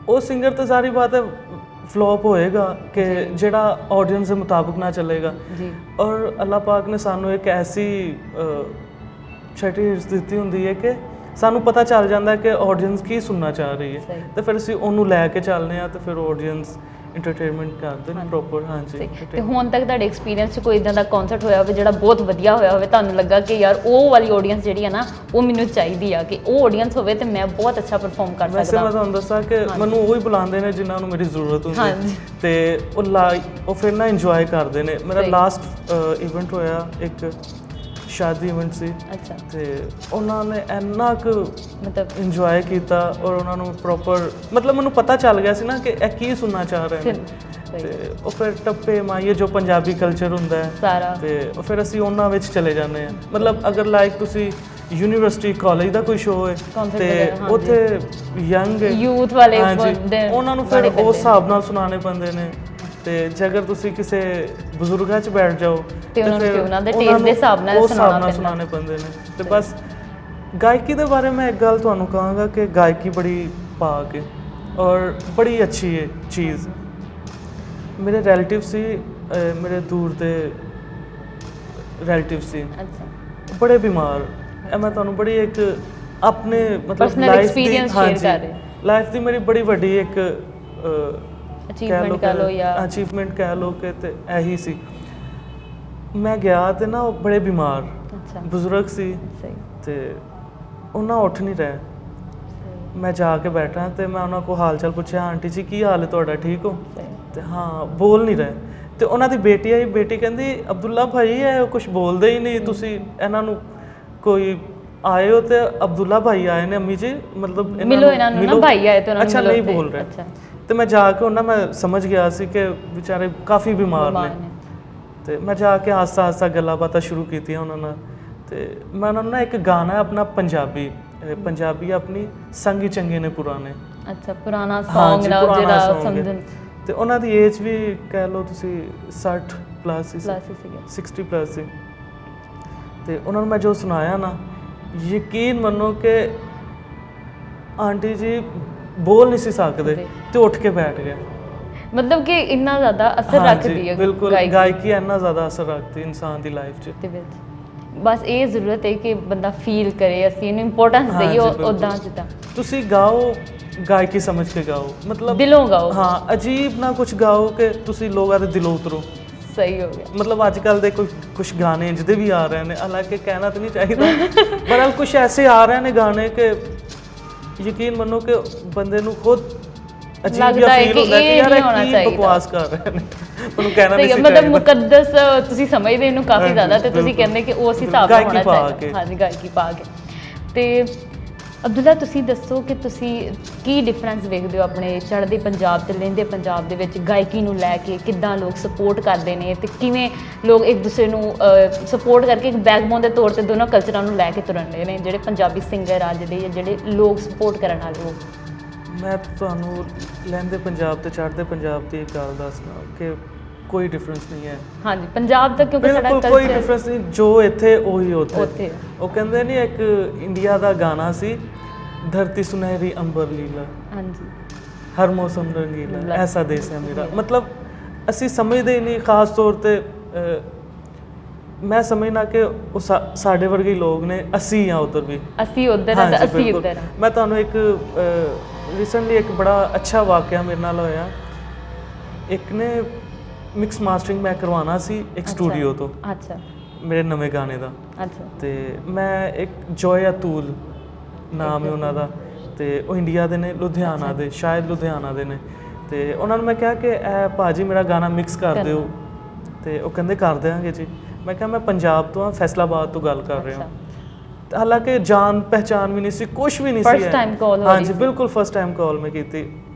ਉਹ ਸਿੰਗਰ ਤਾਂ ਸਾਰੀ ਬਾਤ ਹੈ ਫਲੋਪ ਹੋਏਗਾ ਕਿ ਜਿਹੜਾ ਆਡੀਅנס ਦੇ ਮੁਤਾਬਕ ਨਾ ਚੱਲੇਗਾ। ਔਰ ਅੱਲਾਹ ਪਾਕ ਨੇ ਸਾਨੂੰ ਇੱਕ ਐਸੀ ਛਟੀ ਦਿੱਤੀ ਹੁੰਦੀ ਹੈ ਕਿ ਸਾਨੂੰ ਪਤਾ ਚੱਲ ਜਾਂਦਾ ਕਿ ਆਡੀਅנס ਕੀ ਸੁਣਨਾ ਚਾਹ ਰਹੀ ਹੈ ਤੇ ਫਿਰ ਅਸੀਂ ਉਹਨੂੰ ਲੈ ਕੇ ਚੱਲਦੇ ਹਾਂ ਤੇ ਫਿਰ ਆਡੀਅנס ਇੰਟਰਟੇਨਮੈਂਟ ਕਰਦੇ ਨੇ ਪ੍ਰੋਪਰ। ਹਾਂਜੀ, ਤੇ ਹੁਣ ਤੱਕ ਤੁਹਾਡੇ ਐਕਸਪੀਰੀਅੰਸ 'ਚ ਕੋਈ ਇਦਾਂ ਦਾ ਕਨਸਰਟ ਹੋਇਆ ਹੋਵੇ ਜਿਹੜਾ ਬਹੁਤ ਵਧੀਆ ਹੋਇਆ ਹੋਵੇ, ਤੁਹਾਨੂੰ ਲੱਗਾ ਕਿ ਯਾਰ ਉਹ ਵਾਲੀ ਆਡੀਅנס ਜਿਹੜੀ ਹੈ ਨਾ ਉਹ ਮੈਨੂੰ ਚਾਹੀਦੀ ਆ, ਕਿ ਉਹ ਆਡੀਅנס ਹੋਵੇ ਤੇ ਮੈਂ ਬਹੁਤ ਅੱਛਾ ਪਰਫਾਰਮ ਕਰ ਸਕਦਾ? ਵੈਸੇ ਮੈਂ ਤੁਹਾਨੂੰ ਦੱਸਾਂ ਕਿ ਮੈਨੂੰ ਉਹ ਹੀ ਬੁਲਾਉਂਦੇ ਨੇ ਜਿਨ੍ਹਾਂ ਨੂੰ ਮੇਰੀ ਜ਼ਰੂਰਤ ਹੁੰਦੀ ਤੇ ਉਹ ਫਿਰ ਨਾ ਇੰਜੋਏ ਕਰਦੇ ਨੇ। ਮੇਰਾ ਲਾਸਟ ਇਵੈਂਟ ਹੋਇਆ ਇੱਕ ਸ਼ਾਦੀ ਇਵੈਂਟ ਸੀ ਤੇ ਉਹਨਾਂ ਨੇ ਇੰਨਾ ਕੁ ਮਤਲਬ ਇੰਜੋਏ ਕੀਤਾ ਔਰ ਉਹਨਾਂ ਨੂੰ ਪ੍ਰੋਪਰ ਮਤਲਬ ਮੈਨੂੰ ਪਤਾ ਚੱਲ ਗਿਆ ਸੀ ਨਾ ਕਿ ਇਹ ਕੀ ਸੁਣਨਾ ਚਾਹ ਰਹੇ ਨੇ ਤੇ ਉਹ ਫਿਰ ਟੱਪੇ ਮਾਈਏ ਜੋ ਪੰਜਾਬੀ ਕਲਚਰ ਹੁੰਦਾ ਹੈ ਸਾਰਾ, ਤੇ ਉਹ ਫਿਰ ਅਸੀਂ ਉਹਨਾਂ ਵਿੱਚ ਚਲੇ ਜਾਂਦੇ ਹਾਂ। ਮਤਲਬ ਅਗਰ ਲਾਈਕ ਤੁਸੀਂ ਯੂਨੀਵਰਸਿਟੀ ਕਾਲਜ ਦਾ ਕੋਈ ਸ਼ੋਅ ਹੈ ਤੇ ਉੱਥੇ ਯੰਗ ਯੂਥ ਵਾਲੇ ਉਹਨਾਂ ਨੂੰ ਫਿਰ ਉਸ ਹਿਸਾਬ ਨਾਲ ਸੁਣਾਉਣੇ ਪੈਂਦੇ ਨੇ, ਤੇ ਜੇ ਅਗਰ ਤੁਸੀਂ ਕਿਸੇ ਬਜ਼ੁਰਗਾਂ 'ਚ ਬੈਠ ਜਾਓ ਤੇ ਫਿਰ ਉਹਨਾਂ ਦੇ ਟੇਸਟ ਦੇ ਹਿਸਾਬ ਨਾਲ ਸੁਣਾਉਣੇ ਪੈਂਦੇ ਨੇ। ਤੇ ਬਸ ਗਾਇਕੀ ਦੇ ਬਾਰੇ ਮੈਂ ਇੱਕ ਗੱਲ ਤੁਹਾਨੂੰ ਕਹਾਂਗਾ ਕਿ ਗਾਇਕੀ ਬੜੀ ਪਾਕ ਹੈ ਔਰ ਬੜੀ ਅੱਛੀ ਹੈ ਚੀਜ਼। ਮੇਰੇ ਰਿਲੇਟਿਵ ਸੀ, ਮੇਰੇ ਦੂਰ ਦੇ ਰਿਲੇਟਿਵ ਸੀ, ਬੜੇ ਬਿਮਾਰ। ਮੈਂ ਤੁਹਾਨੂੰ ਬੜੀ ਇੱਕ ਆਪਣੇ ਮਤਲਬ ਲਾਈਫ ਦੀ ਮੇਰੀ ਬੜੀ ਵੱਡੀ ਇੱਕ ਅਚੀਵਮੈਂਟ ਕਹਿ ਲਓ ਕਿ ਤੇ ਇਹੀ ਸੀ। ਮੈਂ ਗਿਆ ਤੇ ਨਾ ਉਹ ਬੜੇ ਬਿਮਾਰ ਬਜ਼ੁਰਗ ਸੀ ਤੇ ਉਹਨਾਂ ਉੱਠ ਨਹੀਂ ਰਹੇ। ਮੈਂ ਜਾ ਕੇ ਬੈਠਾ ਤੇ ਮੈਂ ਉਹਨਾਂ ਕੋਲ ਹਾਲ ਚਾਲ ਪੁੱਛਿਆ, ਆਂਟੀ ਜੀ ਕੀ ਹਾਲ ਹੈ ਤੁਹਾਡਾ, ਠੀਕ ਹੋ? ਤੇ ਹਾਂ, ਬੋਲ ਨਹੀਂ ਰਹੇ। ਤੇ ਉਹਨਾਂ ਦੀ ਬੇਟੀ ਆਈ, ਬੇਟੀ ਕਹਿੰਦੀ ਅਬਦੁੱਲਾ ਭਾਈ ਇਹ ਕੁਝ ਬੋਲਦੇ ਹੀ ਨਹੀਂ, ਤੁਸੀਂ ਇਹਨਾਂ ਨੂੰ ਕੋਈ ਆਏ ਹੋ ਤੇ ਅਬਦੁੱਲਾ ਭਾਈ ਆਏ ਨੇ, ਅੰਮੀ ਜੀ ਮਤਲਬ ਮਿਲੋ ਇਹਨਾਂ ਨੂੰ ਨਾ, ਭਾਈ ਆਏ ਤੇ ਉਹਨਾਂ ਨੂੰ ਅੱਛਾ ਨਹੀਂ ਬੋਲ ਰਹੇ। ਤੇ ਮੈਂ ਜਾ ਕੇ ਉਹਨਾਂ ਮੈਂ ਸਮਝ ਗਿਆ ਸੀ ਕਿ ਵਿਚਾਰੇ ਕਾਫੀ ਬਿਮਾਰ ਨੇ ਤੇ ਮੈਂ ਜਾ ਕੇ ਆਸਤਾ ਗੱਲਾਂ ਬਾਤਾਂ ਸ਼ੁਰੂ ਕੀਤੀਆਂ ਉਹਨਾਂ ਨਾਲ। ਤੇ ਮੈਂ ਉਹਨਾਂ ਨੂੰ ਨਾ ਇੱਕ ਗਾਣਾ ਆਪਣਾ ਪੰਜਾਬੀ ਆਪਣੀ ਸੰਗੀ ਚੰਗੇ ਨੇ ਪੁਰਾਣੇ, ਅੱਛਾ ਪੁਰਾਣਾ Song ਜਿਹੜਾ ਸਮਝਣ, ਤੇ ਉਹਨਾਂ ਦੀ ਏਜ ਵੀ ਕਹਿ ਲਓ ਤੁਸੀਂ 60 ਪਲੱਸ ਸੀ, 60 ਪਲੱਸ ਸੀ। ਤੇ ਉਹਨਾਂ ਨੂੰ ਮੈਂ ਜੋ ਸੁਣਾਇਆ ਨਾ, ਯਕੀਨ ਮੰਨੋ ਕਿ ਆਂਟੀ ਜੀ ਬੋਲ ਨਹੀਂ ਸੀ ਸਕਦੇ ਤੇ ਉੱਠ ਕੇ ਬੈਠ ਗਏ। ਮਤਲਬ ਕਿ ਇੰਨਾ ਜ਼ਿਆਦਾ ਅਸਰ ਰੱਖਦੀ ਹੈ ਬਿਲਕੁਲ ਗਾਇਕੀ, ਇੰਨਾ ਜ਼ਿਆਦਾ ਅਸਰ ਰੱਖਦੀ ਇਨਸਾਨ ਦੀ ਲਾਈਫ 'ਚ। ਬਸ ਇਹ ਜ਼ਰੂਰਤ ਹੈ ਕਿ ਬੰਦਾ ਫੀਲ ਕਰੇ, ਅਸੀਂ ਇਹਨੂੰ ਇੰਪੋਰਟੈਂਸ ਦਈਏ ਉੱਦਾਂ ਜਿੱਦਾਂ ਤੁਸੀਂ ਗਾਓ, ਗਾਇਕੀ ਸਮਝ ਕੇ ਗਾਓ, ਮਤਲਬ ਦਿਲੋਂ ਗਾਓ। ਹਾਂ, ਅਜੀਬ ਨਾ ਕੁਝ ਗਾਓ ਕਿ ਤੁਸੀਂ ਲੋਕਾਂ ਦੇ ਦਿਲੋਂ ਉਤਰੋ। ਸਹੀ ਹੋ ਗਿਆ। ਮਤਲਬ ਅੱਜ ਕੱਲ੍ਹ ਦੇ ਕੁਝ ਗਾਣੇ ਜਿਹਦੇ ਵੀ ਆ ਰਹੇ ਨੇ, ਹਾਲਾਂਕਿ ਕਹਿਣਾ ਤਾਂ ਨਹੀਂ ਚਾਹੀਦਾ ਪਰ ਕੁਝ ਐਸੇ ਆ ਰਹੇ ਨੇ ਗਾਣੇ ਕਿ ਯਕੀਨ ਮੰਨੋ ਕਿ ਬੰਦੇ ਨੂੰ ਖੁਦ ਅਜੀਬ ਜਿਹਾ ਫੀਲ ਹੁੰਦਾ ਕਿ ਯਾਰ ਇਹ ਕੀ ਬਕਵਾਸ ਕਰ ਰਹੇ ਨੇ, ਉਹਨੂੰ ਕਹਿਣਾ ਨਹੀਂ ਚਾਹੀਦਾ। ਮਤਲਬ ਮੁਕੱਦਸ ਤੁਸੀਂ ਸਮਝਦੇ ਇਹਨੂੰ ਕਾਫੀ ਜ਼ਿਆਦਾ ਤੇ ਤੁਸੀਂ ਕਹਿੰਦੇ ਕਿ ਉਸ ਹਿਸਾਬ ਨਾਲ ਹੋਣਾ ਚਾਹੀਦਾ। ਹਾਂਜੀ, ਗਾਇਕੀ ਪਾ ਕੇ। ਤੇ ਅਬਦੁੱਲਾ ਤੁਸੀਂ ਦੱਸੋ ਕਿ ਤੁਸੀਂ ਕੀ ਡਿਫਰੈਂਸ ਵੇਖਦੇ ਹੋ ਆਪਣੇ ਚੜ੍ਹਦੇ ਪੰਜਾਬ ਤੇ ਲਹਿੰਦੇ ਪੰਜਾਬ ਦੇ ਵਿੱਚ ਗਾਇਕੀ ਨੂੰ ਲੈ ਕੇ? ਕਿੱਦਾਂ ਲੋਕ ਸਪੋਰਟ ਕਰਦੇ ਨੇ ਤੇ ਕਿਵੇਂ ਲੋਕ ਇੱਕ ਦੂਸਰੇ ਨੂੰ ਸਪੋਰਟ ਕਰਕੇ ਇੱਕ ਬੈਕਬੋਨ ਦੇ ਤੌਰ ਤੇ ਦੋਨੋਂ ਕਲਚਰਾਂ ਨੂੰ ਲੈ ਕੇ ਤੁਰਨ ਰਹੇ ਨੇ, ਜਿਹੜੇ ਪੰਜਾਬੀ ਸਿੰਗਰ ਅੱਜ ਦੇ ਜਾਂ ਜਿਹੜੇ ਲੋਕ ਸਪੋਰਟ ਕਰਨ ਵਾਲੇ ਲੋਕ? ਮੈਂ ਤੁਹਾਨੂੰ ਲਹਿੰਦੇ ਪੰਜਾਬ ਤੇ ਚੜ੍ਹਦੇ ਪੰਜਾਬ ਦੀ ਇੱਕ ਗੱਲ ਦੱਸਣਾ ਕਿ ਕੋਈ ਡਿਫਰੈਂਸ ਨਹੀਂ ਹੈ। ਹਾਂਜੀ, ਪੰਜਾਬ ਦਾ ਕਿਉਂਕਿ ਸਾਡਾ ਬਿਲਕੁਲ ਕੋਈ ਡਿਫਰੈਂਸ ਨਹੀਂ, ਜੋ ਇੱਥੇ ਉਹੀ ਉੱਥੇ। ਉਹ ਕਹਿੰਦੇ ਨਹੀਂ, ਇੱਕ ਇੰਡੀਆ ਦਾ ਗਾਣਾ ਸੀ, ਧਰਤੀ ਸੁਨਹਿਰੀ ਅੰਬਰ ਲੀਲਾ, ਹਾਂਜੀ, ਹਰ ਮੌਸਮ ਰੰਗੀਲਾ, ਐਸਾ ਦੇਸ਼ ਹੈ ਮੇਰਾ। ਮਤਲਬ ਅਸੀਂ ਸਮਝਦੇ ਨਹੀਂ, ਖਾਸ ਤੌਰ ਤੇ ਮੈਂ ਸਮਝਣਾ ਕਿ ਉਹ ਸਾਡੇ ਵਰਗੇ ਲੋਕ ਨੇ, ਅਸੀਂ ਆ ਉੱਧਰ ਵੀ, ਅਸੀਂ ਉੱਧਰ ਆ, ਅਸੀਂ ਇੱਧਰ ਆ। ਮੈਂ ਤੁਹਾਨੂੰ ਇੱਕ ਰੀਸੈਂਟਲੀ ਇੱਕ ਬੜਾ ਅੱਛਾ ਵਾਕਿਆ ਮੇਰੇ ਨਾਲ ਹੋਇਆ। ਇੱਕ ਨੇ ਮਿਕਸ ਮਾਸਟਰਿੰਗ ਮੈਂ ਕਰਵਾਉਣਾ ਸੀ ਇੱਕ ਸਟੂਡੀਓ ਤੋਂ, ਅੱਛਾ, ਮੇਰੇ ਨਵੇਂ ਗਾਣੇ ਦਾ, ਅੱਛਾ, ਤੇ ਮੈਂ ਇੱਕ ਜੋਏ ਅਤੂਲ ਨਾਮ ਹੈ ਉਹਨਾਂ ਦਾ, ਤੇ ਉਹ ਇੰਡੀਆ ਦੇ ਨੇ, ਲੁਧਿਆਣਾ ਦੇ, ਸ਼ਾਇਦ ਲੁਧਿਆਣਾ ਦੇ ਨੇ। ਤੇ ਉਹਨਾਂ ਨੂੰ ਮੈਂ ਕਿਹਾ ਕਿ ਇਹ ਭਾਜੀ ਮੇਰਾ ਗਾਣਾ ਮਿਕਸ ਕਰ ਦਿਓ, ਤੇ ਉਹ ਕਹਿੰਦੇ ਕਰ ਦਿਆਂਗੇ ਜੀ। ਮੈਂ ਕਿਹਾ ਮੈਂ ਪੰਜਾਬ ਤੋਂ ਹਾਂ, ਫੈਸਲਾਬਾਦ ਤੋਂ ਗੱਲ ਕਰ ਰਿਹਾ। ਹਾਲਾਂਕਿ ਜਾਣ ਪਹਿਚਾਣ ਵੀ ਨਹੀਂ ਸੀ, ਕੁਛ ਵੀ ਨਹੀਂ ਸੀ। ਫਸਟ ਟਾਈਮ ਕਾਲ ਹੋਈ? ਹਾਂਜੀ ਬਿਲਕੁਲ ਫਸਟ ਟਾਈਮ ਕਾਲ ਮੈਂ ਕੀਤੀ,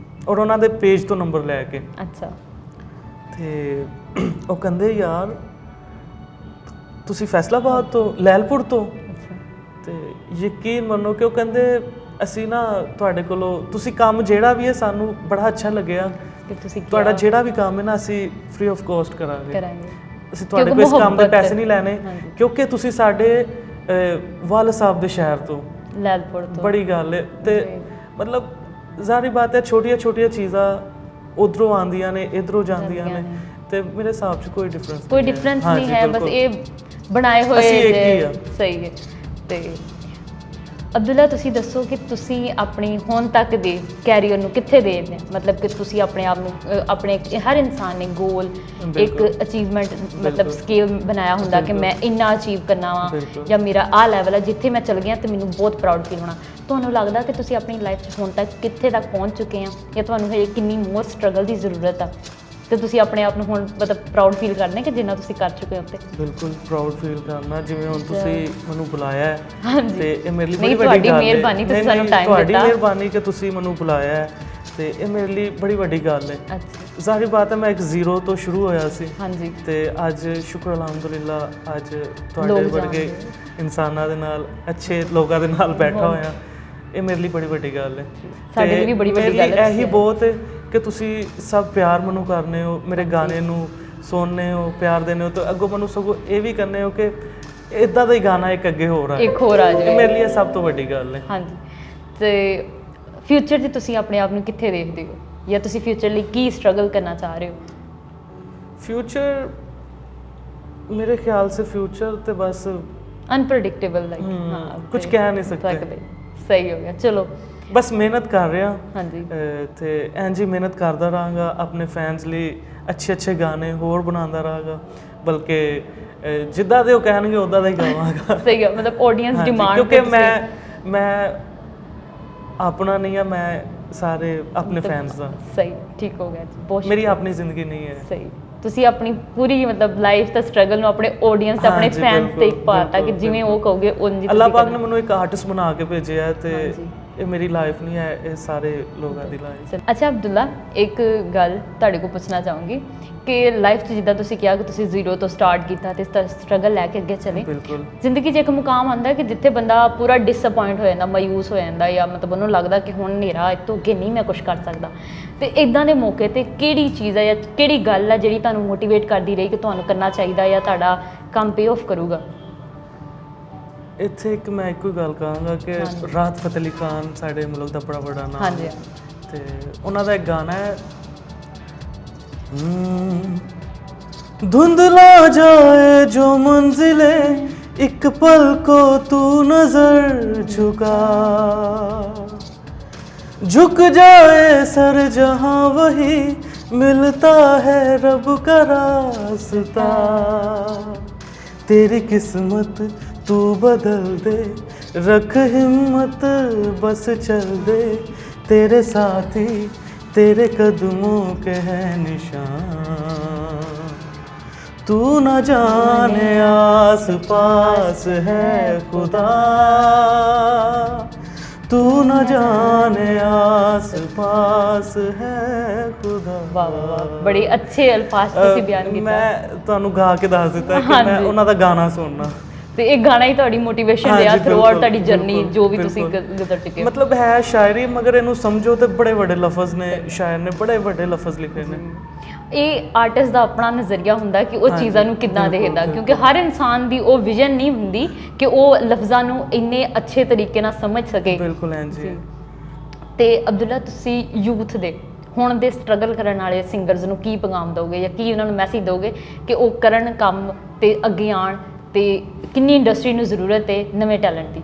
ਔਰ ਉਹਨਾਂ ਦੇ ਪੇਜ ਤੋਂ ਨੰਬਰ ਲੈ ਕੇ। ਅੱਛਾ। ਤੇ ਉਹ ਕਹਿੰਦੇ ਯਾਰ ਤੁਸੀਂ ਫੈਸਲਾਬਾਦ ਤੋਂ, ਲੈਲਪੁਰ ਤੋਂ? ਤੇ ਯਕੀਨ ਮੰਨੋ ਕਿ ਉਹ ਕਹਿੰਦੇ ਅਸੀਂ ਨਾ ਤੁਹਾਡੇ ਕੋਲੋਂ, ਤੁਸੀਂ ਕੰਮ ਜਿਹੜਾ ਵੀ ਹੈ ਸਾਨੂੰ ਬੜਾ ਅੱਛਾ ਲੱਗਿਆ ਕਿ ਤੁਸੀਂ ਤੁਹਾਡਾ ਜਿਹੜਾ ਵੀ ਕੰਮ ਹੈ ਨਾ ਅਸੀਂ ਫ੍ਰੀ ਆਫ ਕੋਸਟ ਕਰਾਂਗੇ, ਅਸੀਂ ਤੁਹਾਡੇ ਕੋਲ ਇਸ ਕੰਮ ਦੇ ਪੈਸੇ ਨਹੀਂ ਲੈਣੇ, ਕਿਉਂਕਿ ਤੁਸੀਂ ਸਾਡੇ ਵਾਲ ਸਾਹਿਬ ਦੇ ਸ਼ਹਿਰ ਤੋਂ, ਲੈਲਪੁਰ ਤੋਂ। ਬੜੀ ਗੱਲ ਹੈ। ਤੇ ਮਤਲਬ ਜ਼ਾਹਰੀ ਬਾਤ ਹੈ, ਛੋਟੀਆਂ ਛੋਟੀਆਂ ਚੀਜ਼ਾਂ ਉਧਰੋਂ ਆਉਂਦੀਆਂ ਨੇ, ਇਧਰੋਂ ਜਾਂਦੀਆਂ ਨੇ, ਤੇ ਮੇਰੇ ਹਿਸਾਬ 'ਚ ਕੋਈ ਡਿਫਰੈਂਸ ਨਹੀਂ ਹੈ। ਬਸ ਇਹ ਬਣਾਏ ਹੋਏ ਸਹੀ ਹੈ। ਤੇ ਅਬਦੁੱਲਾ ਤੁਸੀਂ ਦੱਸੋ ਕਿ ਤੁਸੀਂ ਆਪਣੀ ਹੁਣ ਤੱਕ ਦੇ ਕੈਰੀਅਰ ਨੂੰ ਕਿੱਥੇ ਦੇਖਦੇ ਹੋ? ਮਤਲਬ ਕਿ ਤੁਸੀਂ ਆਪਣੇ ਆਪ ਨੂੰ, ਆਪਣੇ ਹਰ ਇਨਸਾਨ ਨੇ ਗੋਲ, ਇੱਕ ਅਚੀਵਮੈਂਟ ਮਤਲਬ ਸਕੇਲ ਬਣਾਇਆ ਹੁੰਦਾ ਕਿ ਮੈਂ ਇੰਨਾ ਅਚੀਵ ਕਰਨਾ ਵਾ, ਜਾਂ ਮੇਰਾ ਆਹ ਲੈਵਲ ਹੈ ਜਿੱਥੇ ਮੈਂ ਚਲ ਗਿਆ ਤੇ ਮੈਨੂੰ ਬਹੁਤ ਪ੍ਰਾਊਡ ਫੀਲ ਹੋਣਾ। ਤੁਹਾਨੂੰ ਲੱਗਦਾ ਕਿ ਤੁਸੀਂ ਆਪਣੀ ਲਾਈਫ 'ਚ ਹੁਣ ਤੱਕ ਕਿੱਥੇ ਤੱਕ ਪਹੁੰਚ ਚੁੱਕੇ ਆ, ਜਾਂ ਤੁਹਾਨੂੰ ਹਜੇ ਕਿੰਨੀ ਮੋਰ ਸਟਰਗਲ ਦੀ ਜ਼ਰੂਰਤ ਆ, ਤੇ ਤੁਸੀਂ ਆਪਣੇ ਆਪ ਨੂੰ ਹੁਣ ਮਤਲਬ ਪ੍ਰਾਊਡ ਫੀਲ ਕਰਨਾ ਕਿ ਜਿੰਨਾ ਤੁਸੀਂ ਕਰ ਚੁੱਕੇ ਹੋ? ਤੇ ਬਿਲਕੁਲ ਪ੍ਰਾਊਡ ਫੀਲ ਕਰਨਾ, ਜਿਵੇਂ ਹੁਣ ਤੁਸੀਂ ਮੈਨੂੰ ਬੁਲਾਇਆ ਹੈ ਤੇ ਇਹ ਮੇਰੇ ਲਈ ਬੜੀ ਵੱਡੀ ਗੱਲ ਹੈ। ਮਿਹਰਬਾਨੀ, ਤੁਸੀਂ ਸਾਨੂੰ ਟਾਈਮ ਦਿੱਤਾ, ਤੁਹਾਡੀ ਮਿਹਰਬਾਨੀ ਕਿ ਤੁਸੀਂ ਮੈਨੂੰ ਬੁਲਾਇਆ ਹੈ, ਤੇ ਇਹ ਮੇਰੇ ਲਈ ਬੜੀ ਵੱਡੀ ਗੱਲ ਹੈ। ਅੱਛਾ, ਜ਼ਾਹਿਰ ਬਾਤ ਹੈ ਮੈਂ ਇੱਕ ਜ਼ੀਰੋ ਤੋਂ ਸ਼ੁਰੂ ਹੋਇਆ ਸੀ, ਹਾਂਜੀ, ਤੇ ਅੱਜ ਸ਼ੁਕਰ ਅਲਹਮਦੁਲਿਲਾ ਅੱਜ ਤੁਹਾਡੇ ਵਰਗੇ ਇਨਸਾਨਾਂ ਦੇ ਨਾਲ, ਅੱਛੇ ਲੋਕਾਂ ਦੇ ਨਾਲ ਬੈਠਾ ਹੋਇਆ। ਇਹ ਮੇਰੇ ਲਈ ਬੜੀ ਵੱਡੀ ਗੱਲ ਹੈ। ਸਾਡੇ ਲਈ ਵੀ ਬੜੀ ਵੱਡੀ ਗੱਲ ਹੈ। ਇਹੀ ਬਹੁਤ ਹੈ ਕਿ ਤੁਸੀਂ ਸਭ ਪਿਆਰ ਮੈਨੂੰ ਕਰਨੇ ਹੋ, ਮੇਰੇ ਗਾਣੇ ਨੂੰ ਸੁਣਨੇ ਹੋ, ਪਿਆਰ ਦੇਣੇ ਹੋ, ਤੇ ਅੱਗੋਂ ਮੈਨੂੰ ਸਗੋਂ ਇਹ ਵੀ ਕਰਨੇ ਹੋ ਕਿ ਇੱਦਾਂ ਦਾ ਹੀ ਗਾਣਾ ਇੱਕ ਅੱਗੇ ਹੋਰ ਆ ਜਾਵੇ। ਮੇਰੇ ਲਈ ਇਹ ਸਭ ਤੋਂ ਵੱਡੀ ਗੱਲ ਹੈ। ਹਾਂਜੀ, ਤੇ ਫਿਊਚਰ 'ਚ ਤੁਸੀਂ ਆਪਣੇ ਆਪ ਨੂੰ ਕਿੱਥੇ ਦੇਖਦੇ ਹੋ, ਜਾਂ ਤੁਸੀਂ ਫਿਊਚਰ ਲਈ ਕੀ ਸਟਰਗਲ ਕਰਨਾ ਚਾਹ ਰਹੇ ਹੋ? ਫਿਊਚਰ ਮੇਰੇ ਖਿਆਲ ਸੇ ਫਿਊਚਰ ਤੇ ਬਸ ਅਨਪ੍ਰੈਡਿਕਟੇਬਲ, ਲਾਈਕ ਹਾਂ, ਕੁਝ ਕਹਿ ਨਹੀਂ ਸਕਦੇ। ਸਹੀ ਹੋ ਗਿਆ, ਚਲੋ ਬਸ ਮਿਹਨਤ ਕਰ ਰਿਹਾ। ਹਾਂਜੀ, ਤੇ ਇੰਝ ਹੀ ਮਿਹਨਤ ਕਰਦਾ ਰਹਾਂਗਾ, ਆਪਣੇ ਫੈਨਸ ਲਈ ਅੱਛੇ ਅੱਛੇ ਗਾਣੇ ਹੋਰ ਬਣਾਉਂਦਾ ਰਹਾਂਗਾ, ਬਲਕਿ ਜਿੱਦਾਂ ਦੇ ਉਹ ਕਹਿਣਗੇ ਉੱਦਾਂ ਦਾ ਹੀ ਗਾਵਾਂਗਾ। ਸਹੀ ਹੈ, ਮਤਲਬ ਆਡੀਅנס ਡਿਮਾਂਡ, ਕਿਉਂਕਿ ਮੈਂ ਆਪਣਾ ਨਹੀਂ ਆ, ਮੈਂ ਸਾਰੇ ਆਪਣੇ ਫੈਨਸ ਦਾ। ਸਹੀ, ਠੀਕ ਹੋ ਗਿਆ, ਬਹੁਤ ਮੇਰੀ ਆਪਣੀ ਜ਼ਿੰਦਗੀ ਨਹੀਂ ਹੈ। ਸਹੀ, ਤੁਸੀਂ ਆਪਣੀ ਪੂਰੀ ਮਤਲਬ ਲਾਈਫ ਦਾ ਸਟਰਗਲ ਨੂੰ ਆਪਣੇ ਆਡੀਅנס, ਆਪਣੇ ਫੈਨਸ ਤੇ ਪਾਤਾ ਕਿ ਜਿਵੇਂ ਉਹ ਕਹੋਗੇ ਉਂਝ। ਅੱਲਾਹ ਪਾਕ ਨੇ ਮੈਨੂੰ ਇੱਕ ਆਰਟਿਸਟ ਬਣਾ ਕੇ ਭੇਜਿਆ ਹੈ, ਤੇ ਇਹ ਮੇਰੀ ਲਾਈਫ ਨਹੀਂ ਹੈ, ਇਹ ਸਾਰੇ ਲੋਕਾਂ ਦੀ ਲਾਈਫ। ਅੱਛਾ ਅਬਦੁੱਲਾ, ਇੱਕ ਗੱਲ ਤੁਹਾਡੇ ਕੋਲ ਪੁੱਛਣਾ ਚਾਹੂੰਗੀ ਕਿ ਲਾਈਫ 'ਚ ਜਿੱਦਾਂ ਤੁਸੀਂ ਕਿਹਾ ਕਿ ਤੁਸੀਂ ਜ਼ੀਰੋ ਤੋਂ ਸਟਾਰਟ ਕੀਤਾ ਤੇ ਸਟਰਗਲ ਲੈ ਕੇ ਅੱਗੇ ਚਲੇ, ਬਿਲਕੁਲ ਜ਼ਿੰਦਗੀ 'ਚ ਇੱਕ ਮੁਕਾਮ ਆਉਂਦਾ ਕਿ ਜਿੱਥੇ ਬੰਦਾ ਪੂਰਾ ਡਿਸਅਪੁਆਇੰਟ ਹੋ ਜਾਂਦਾ, ਮਾਯੂਸ ਹੋ ਜਾਂਦਾ, ਜਾਂ ਮਤਲਬ ਉਹਨੂੰ ਲੱਗਦਾ ਕਿ ਹੁਣ ਹਨੇਰਾ, ਇਹ ਤੋਂ ਅੱਗੇ ਨਹੀਂ ਮੈਂ ਕੁਛ ਕਰ ਸਕਦਾ। ਤੇ ਇੱਦਾਂ ਦੇ ਮੌਕੇ 'ਤੇ ਕਿਹੜੀ ਚੀਜ਼ ਹੈ ਜਾਂ ਕਿਹੜੀ ਗੱਲ ਹੈ ਜਿਹੜੀ ਤੁਹਾਨੂੰ ਮੋਟੀਵੇਟ ਕਰਦੀ ਰਹੀ ਕਿ ਤੁਹਾਨੂੰ ਕਰਨਾ ਚਾਹੀਦਾ ਜਾਂ ਤੁਹਾਡਾ ਕੰਮ ਪੇ ਆਫ ਕਰੂਗਾ? ਇੱਥੇ ਇੱਕ ਮੈਂ ਇੱਕੋ ਹੀ ਗੱਲ ਕਹਾਂਗਾ ਕਿ ਰਾਹਤ ਫਤਿਹ ਅਲੀ ਖਾਨ ਸਾਡੇ ਮੁਲਕ ਦਾ ਬੜਾ ਵੱਡਾ ਨਾਮ ਹੈ, ਤੇ ਉਹਨਾਂ ਦਾ ਇੱਕ ਗਾਣਾ ਹੈ, धुंधला जाए जो मंजिले एक पल को तू नजर झुका, झुक जाए सर जहां वही मिलता है रब का रास्ता, तेरी किस्मत तू बदल दे, रख हिम्मत बस चल दे, तेरे साथी तेरे कदमों के है निशान, तू न जाने आस पास है खुदा, तू न जाने आस पास है खुदा। ਵਾਹ ਵਾਹ ਵਾਹ, ਬੜੇ ਅੱਛੇ ਅਲਫਾਜ਼ ਤੁਸੀਂ ਬਿਆਨ ਕੀਤਾ। ਮੈਂ ਤੁਹਾਨੂੰ ਗਾ ਕੇ ਦੱਸ ਦਿੱਤਾ ਕਿ ਮੈਂ ਉਹਨਾਂ ਦਾ ਗਾਣਾ ਸੁਣਨਾ, ਤੇ ਇਹ ਗਾਣਾ ਹੀ ਤੁਹਾਡੀ ਮੋਟੀਵੇਸ਼ਨ ਰਿਹਾ ਥਰੂ ਆਊਟ ਤੁਹਾਡੀ ਜਰਨੀ ਜੋ ਵੀ ਤੁਸੀਂ ਗੁਜ਼ਰ ਚੁੱਕੇ ਹੋ। ਮਤਲਬ ਹੈ ਸ਼ਾਇਰੀ, ਮਗਰ ਇਹਨੂੰ ਸਮਝੋ ਤੇ ਬੜੇ ਵੱਡੇ ਲਫ਼ਜ਼ ਨੇ, ਸ਼ਾਇਰ ਨੇ ਬੜੇ ਵੱਡੇ ਲਫ਼ਜ਼ ਲਿਖੇ ਨੇ। ਇਹ ਆਰਟਿਸਟ ਦਾ ਆਪਣਾ ਨਜ਼ਰੀਆ ਹੁੰਦਾ ਕਿ ਉਹ ਚੀਜ਼ਾਂ ਨੂੰ ਕਿੱਦਾਂ ਦੇਖਦਾ, ਕਿਉਂਕਿ ਹਰ ਇਨਸਾਨ ਦੀ ਉਹ ਵਿਜ਼ਨ ਨਹੀਂ ਹੁੰਦੀ ਕਿ ਉਹ ਲਫ਼ਜ਼ਾਂ ਨੂੰ ਇੰਨੇ ਅੱਛੇ ਤਰੀਕੇ ਨਾਲ ਸਮਝ ਸਕੇ। ਬਿਲਕੁਲ ਐਂ ਜੀ। ਤੇ ਅਬਦੁੱਲਾ, ਤੁਸੀਂ ਯੂਥ ਦੇ ਹੁਣ ਦੇ ਸਟਰਗਲ ਕਰਨ ਵਾਲੇ ਸਿੰਗਰਸ ਨੂੰ ਕੀ ਪੈਗਾਮ ਦਿਓਗੇ ਜਾਂ ਕੀ ਉਹਨਾਂ ਨੂੰ ਮੈਸੇਜ ਦਿਓਗੇ ਕਿ ਉਹ ਕਰਨ ਕੰਮ ਤੇ ਅੱਗੇ ਆਉਣ, ਤੇ ਕਿੰਨੀ ਇੰਡਸਟਰੀ ਨੂੰ ਜ਼ਰੂਰਤ ਹੈ ਨਵੇਂ ਟੈਲੈਂਟ ਦੀ?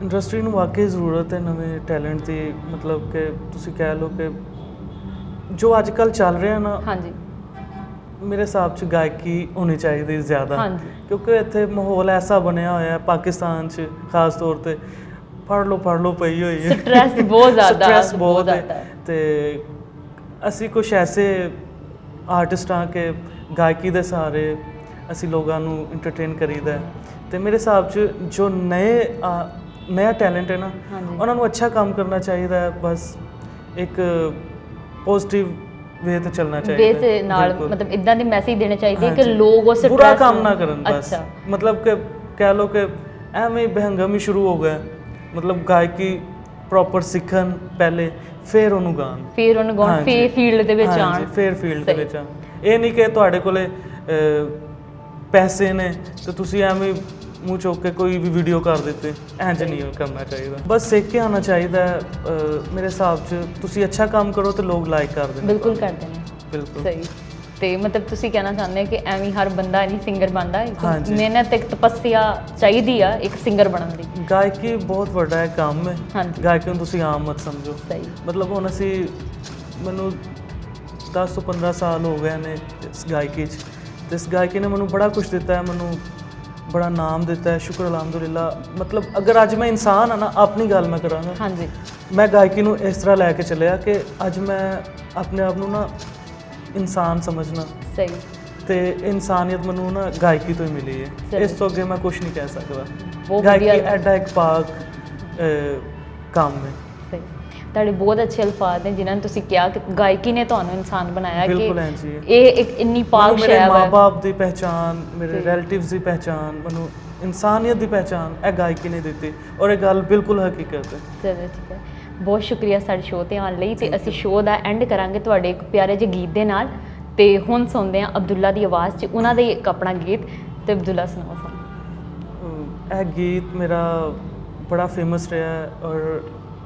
ਇੰਡਸਟਰੀ ਨੂੰ ਵਾਕਈ ਜ਼ਰੂਰਤ ਹੈ ਨਵੇਂ ਟੈਲੈਂਟ ਦੀ। ਮਤਲਬ ਕਿ ਤੁਸੀਂ ਕਹਿ ਲਓ ਕਿ ਜੋ ਅੱਜ ਕੱਲ੍ਹ ਚੱਲ ਰਿਹਾ ਨਾ, ਹਾਂਜੀ, ਮੇਰੇ ਹਿਸਾਬ 'ਚ ਗਾਇਕੀ ਹੋਣੀ ਚਾਹੀਦੀ ਜ਼ਿਆਦਾ, ਹਾਂਜੀ। ਕਿਉਂਕਿ ਇੱਥੇ ਮਾਹੌਲ ਐਸਾ ਬਣਿਆ ਹੋਇਆ ਹੈ ਪਾਕਿਸਤਾਨ 'ਚ ਖਾਸ ਤੌਰ ਤੇ, ਫੜ ਲਓ ਪਈ ਹੋਈ ਹੈ, ਸਟ੍ਰੈਸ ਬਹੁਤ ਜ਼ਿਆਦਾ, ਸਟ੍ਰੈਸ ਬਹੁਤ ਹੈ। ਤੇ ਅਸੀਂ ਕੁਛ ਐਸੇ ਆਰਟਿਸਟ ਹਾਂ ਕਿ ਗਾਇਕੀ ਦੇ ਸਹਾਰੇ ਅਸੀਂ ਲੋਕਾਂ ਨੂੰ ਇੰਟਰਟੇਨ ਕਰੀਦਾ ਹੈ। ਤੇ ਮੇਰੇ ਹਿਸਾਬ 'ਚ ਜੋ ਨया ਟੈਲੈਂਟ ਹੈ ਨਾ, ਉਹਨਾਂ ਨੂੰ ਅੱਛਾ ਕੰਮ ਕਰਨਾ ਚਾਹੀਦਾ ਹੈ, ਬਸ ਇੱਕ ਪੋਜ਼ਿਟਿਵ ਵੇ ਤੇ ਚੱਲਣਾ ਚਾਹੀਦਾ ਵੇ ਤੇ ਨਾਲ, ਮਤਲਬ ਇਦਾਂ ਦੇ ਮੈਸੇਜ ਦੇਣੇ ਚਾਹੀਦੇ ਕਿ ਲੋਕ ਉਸ ਬੁਰਾ ਕੰਮ ਨਾ ਕਰਨ ਬਸ। ਮਤਲਬ ਕਿ ਕਹਿ ਲਓ ਕਿ ਐਵੇਂ ਹੀ ਬਹਿੰਗਮ ਹੀ ਸ਼ੁਰੂ ਹੋ ਗਿਆ, ਮਤਲਬ ਗਾਇਕੀ ਪ੍ਰੋਪਰ ਸਿੱਖਣ ਪਹਿਲੇ, ਫਿਰ ਉਹਨੂੰ ਗਾਣ, ਫੇਰ ਫੀਲਡ ਦੇ ਵਿੱਚ ਆਣ, ਫਿਰ ਫੀਲਡ ਦੇ ਵਿੱਚ ਆਣ। ਇਹ ਨਹੀਂ ਕਿ ਤੁਹਾਡੇ ਕੋਲੇ ਪੈਸੇ ਨੇ ਤੇ ਤੁਸੀਂ ਐਵੇਂ ਮੂੰਹ ਚੁੱਕ ਕੇ ਕੋਈ ਵੀ ਵੀਡੀਓ ਕਰ ਦਿੱਤੇ, ਇੰਝ ਨਹੀਂ ਕਰਨਾ ਚਾਹੀਦਾ। ਬਸ ਸਿੱਖ ਕੇ ਆਉਣਾ ਚਾਹੀਦਾ ਹੈ। ਮੇਰੇ ਹਿਸਾਬ 'ਚ ਤੁਸੀਂ ਅੱਛਾ ਕੰਮ ਕਰੋ ਤੇ ਲੋਕ ਲਾਈਕ ਕਰਦੇ ਨੇ। ਬਿਲਕੁਲ ਕਰਦੇ ਨੇ, ਬਿਲਕੁਲ ਸਹੀ। ਤੇ ਮਤਲਬ ਤੁਸੀਂ ਕਹਿਣਾ ਚਾਹੁੰਦੇ ਕਿ ਐਵੇਂ ਹਰ ਬੰਦਾ ਨਹੀਂ ਸਿੰਗਰ ਬਣਦਾ, ਮਿਹਨਤ ਇੱਕ ਤਪੱਸਿਆ ਚਾਹੀਦੀ ਆ ਇੱਕ ਸਿੰਗਰ ਬਣਨ ਦੀ। ਗਾਇਕੀ ਬਹੁਤ ਵੱਡਾ ਹੈ ਕੰਮ ਹੈ, ਗਾਇਕੀ ਨੂੰ ਤੁਸੀਂ ਆਮ ਮਤ ਸਮਝੋ। ਸਹੀ। ਮਤਲਬ ਹੁਣ ਮੈਨੂੰ 10 ਤੋਂ 15 ਸਾਲ ਹੋ ਗਏ ਨੇ ਇਸ ਗਾਇਕੀ 'ਚ, ਤੇ ਇਸ ਗਾਇਕੀ ਨੇ ਮੈਨੂੰ ਬੜਾ ਕੁਛ ਦਿੱਤਾ ਹੈ, ਮੈਨੂੰ ਬੜਾ ਨਾਮ ਦਿੱਤਾ ਹੈ, ਸ਼ੁਕਰ ਅਲਹਮਦੁਲਿਲਾ। ਮਤਲਬ ਅਗਰ ਅੱਜ ਮੈਂ ਇਨਸਾਨ ਹਾਂ ਨਾ, ਆਪਣੀ ਗੱਲ ਮੈਂ ਕਰਾਂਗਾ, ਹਾਂਜੀ, ਮੈਂ ਗਾਇਕੀ ਨੂੰ ਇਸ ਤਰ੍ਹਾਂ ਲੈ ਕੇ ਚੱਲਿਆ ਕਿ ਅੱਜ ਮੈਂ ਆਪਣੇ ਆਪ ਨੂੰ ਨਾ ਇਨਸਾਨ ਸਮਝਣਾ। ਸਹੀ। ਤੇ ਇਨਸਾਨੀਅਤ ਮੈਨੂੰ ਨਾ ਗਾਇਕੀ ਤੋਂ ਹੀ ਮਿਲੀ ਹੈ, ਇਸ ਤੋਂ ਅੱਗੇ ਮੈਂ ਕੁਛ ਨਹੀਂ ਕਹਿ ਸਕਦਾ। ਗਾਇਕੀ ਐਡਾ ਇੱਕ ਪਾਕ ਕੰਮ ਹੈ। ਸਹੀ। ਤੁਹਾਡੇ ਬਹੁਤ ਅੱਛੇ ਅਲਫਾਜ਼ ਨੇ ਜਿਨ੍ਹਾਂ ਨੂੰ ਤੁਸੀਂ ਕਿਹਾ ਕਿ ਗਾਇਕੀ ਨੇ ਤੁਹਾਨੂੰ ਇਨਸਾਨ ਬਣਾਇਆ, ਕਿ ਇਹ ਇੱਕ ਇੰਨੀ ਪਾਕ ਸ਼ੈ ਹੈ। ਮੇਰੇ ਮਾਂ-ਬਾਪ ਦੀ ਪਹਿਚਾਨ, ਮੇਰੇ ਰਿਲੇਟਿਵਸ ਦੀ ਪਹਿਚਾਨ, ਮੈਨੂੰ ਇਨਸਾਨੀਅਤ ਦੀ ਪਹਿਚਾਨ ਇਹ ਗਾਇਕੀ ਨੇ ਦਿੱਤੀ, ਔਰ ਇਹ ਗੱਲ ਬਿਲਕੁਲ ਹਕੀਕਤ ਹੈ। ਚਲੋ ਠੀਕ ਹੈ, ਬਹੁਤ ਸ਼ੁਕਰੀਆ ਸਾਡੇ ਸ਼ੋਅ 'ਤੇ ਆਉਣ ਲਈ। ਤੇ ਅਸੀਂ ਸ਼ੋਅ ਦਾ ਐਂਡ ਕਰਾਂਗੇ ਤੁਹਾਡੇ ਇੱਕ ਪਿਆਰੇ ਜਿਹੇ ਗੀਤ ਦੇ ਨਾਲ। ਤੇ ਹੁਣ ਸੁਣਦੇ ਹਾਂ ਅਬਦੁੱਲਾ ਦੀ ਆਵਾਜ਼ 'ਚ ਉਹਨਾਂ ਦਾ ਇੱਕ ਆਪਣਾ ਗੀਤ। ਤੇ ਅਬਦੁੱਲਾ ਸੁਣਾਓ ਸਾਨੂੰ। ਇਹ ਗੀਤ ਮੇਰਾ ਬੜਾ ਫੇਮਸ ਰਿਹਾ ਹੈ, ਔਰ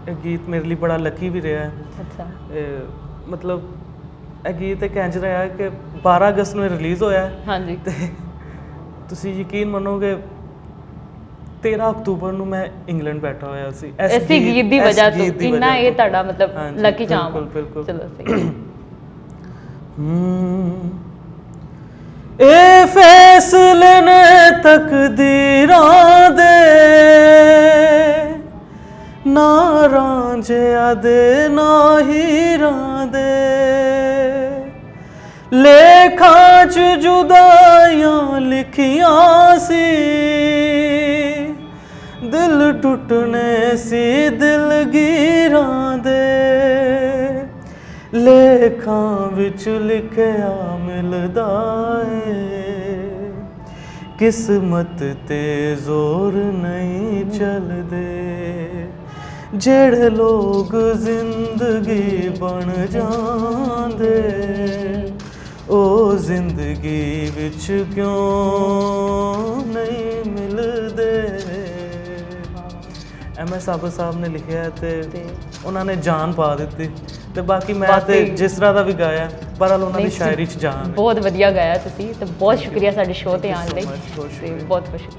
ਇਹ ਗੀਤ ਮੇਰੇ ਲਈ ਬੜਾ ਲੱਕੀ ਵੀ ਰਿਹਾ ਹੈ। ਅੱਛਾ। ਮਤਲਬ ਇਹ ਗੀਤ ਇੱਕ ਇੰਝ ਰਿਹਾ ਕਿ 12 ਅਗਸਤ ਨੂੰ ਰਿਲੀਜ਼ ਹੋਇਆ ਹੈ। ਹਾਂਜੀ। ਤੇ ਤੁਸੀਂ ਯਕੀਨ ਮੰਨੋਗੇ 13 ਅਕਤੂਬਰ ਨੂੰ ਮੈਂ ਇੰਗਲੈਂਡ ਬੈਠਾ ਹੋਇਆ ਸੀ ਇਸੇ ਗੀਤ ਦੀ ਵਜ੍ਹਾ ਤੋਂ। ਇੰਨਾ ਇਹ ਤੁਹਾਡਾ ਮਤਲਬ ਲੱਕੀ ਚਾਮ। ਬਿਲਕੁਲ। ਚਲੋ ਸਹੀ। ਇਹ ਫੈਸਲੇ ਨੇ ਤਕਦੀਰਾਂ ਦੇ, ਨਾ ਰਾਂਝਿਆਂ ਦੇ ਨਾ ਹੀਰਾਂ ਦੇ, ਲੇਖਾਂ 'ਚ ਜੁਦਾਈਆਂ ਲਿਖੀਆਂ ਸੀ, ਦਿਲ ਟੁੱਟਣੇ ਸੀ ਦਿਲਗੀਰਾਂ ਦੇ, ਲੇਖਾਂ ਵਿੱਚ ਲਿਖਿਆ ਮਿਲਦਾ ਏ, ਕਿਸਮਤ ਤੇ ਜ਼ੋਰ ਨਹੀਂ ਚੱਲਦੇ, ਜਿਹੜੇ ਲੋਕ ਜ਼ਿੰਦਗੀ ਬਣ ਜਾਂਦੇ, ਉਹ ਜ਼ਿੰਦਗੀ ਵਿੱਚ ਕਿਉਂ ਨਹੀਂ ਮਿਲਦੇ। MS ਸਾਬਰ ਸਾਹਿਬ ਨੇ ਲਿਖਿਆ ਤੇ ਉਹਨਾਂ ਨੇ ਜਾਨ ਪਾ ਦਿੱਤੀ, ਤੇ ਬਾਕੀ ਮੈਂ ਤੇ ਜਿਸ ਤਰ੍ਹਾਂ ਦਾ ਵੀ ਗਾਇਆ, ਪਰ ਉਹਨਾਂ ਦੀ ਸ਼ਾਇਰੀ 'ਚ ਜਾਨ। ਬਹੁਤ ਵਧੀਆ ਗਾਇਆ ਤੁਸੀਂ, ਤੇ ਬਹੁਤ ਸ਼ੁਕਰੀਆ ਸਾਡੇ ਸ਼ੋਅ 'ਤੇ ਆਉਣ ਲਈ, ਤੇ ਬਹੁਤ ਬਹੁਤ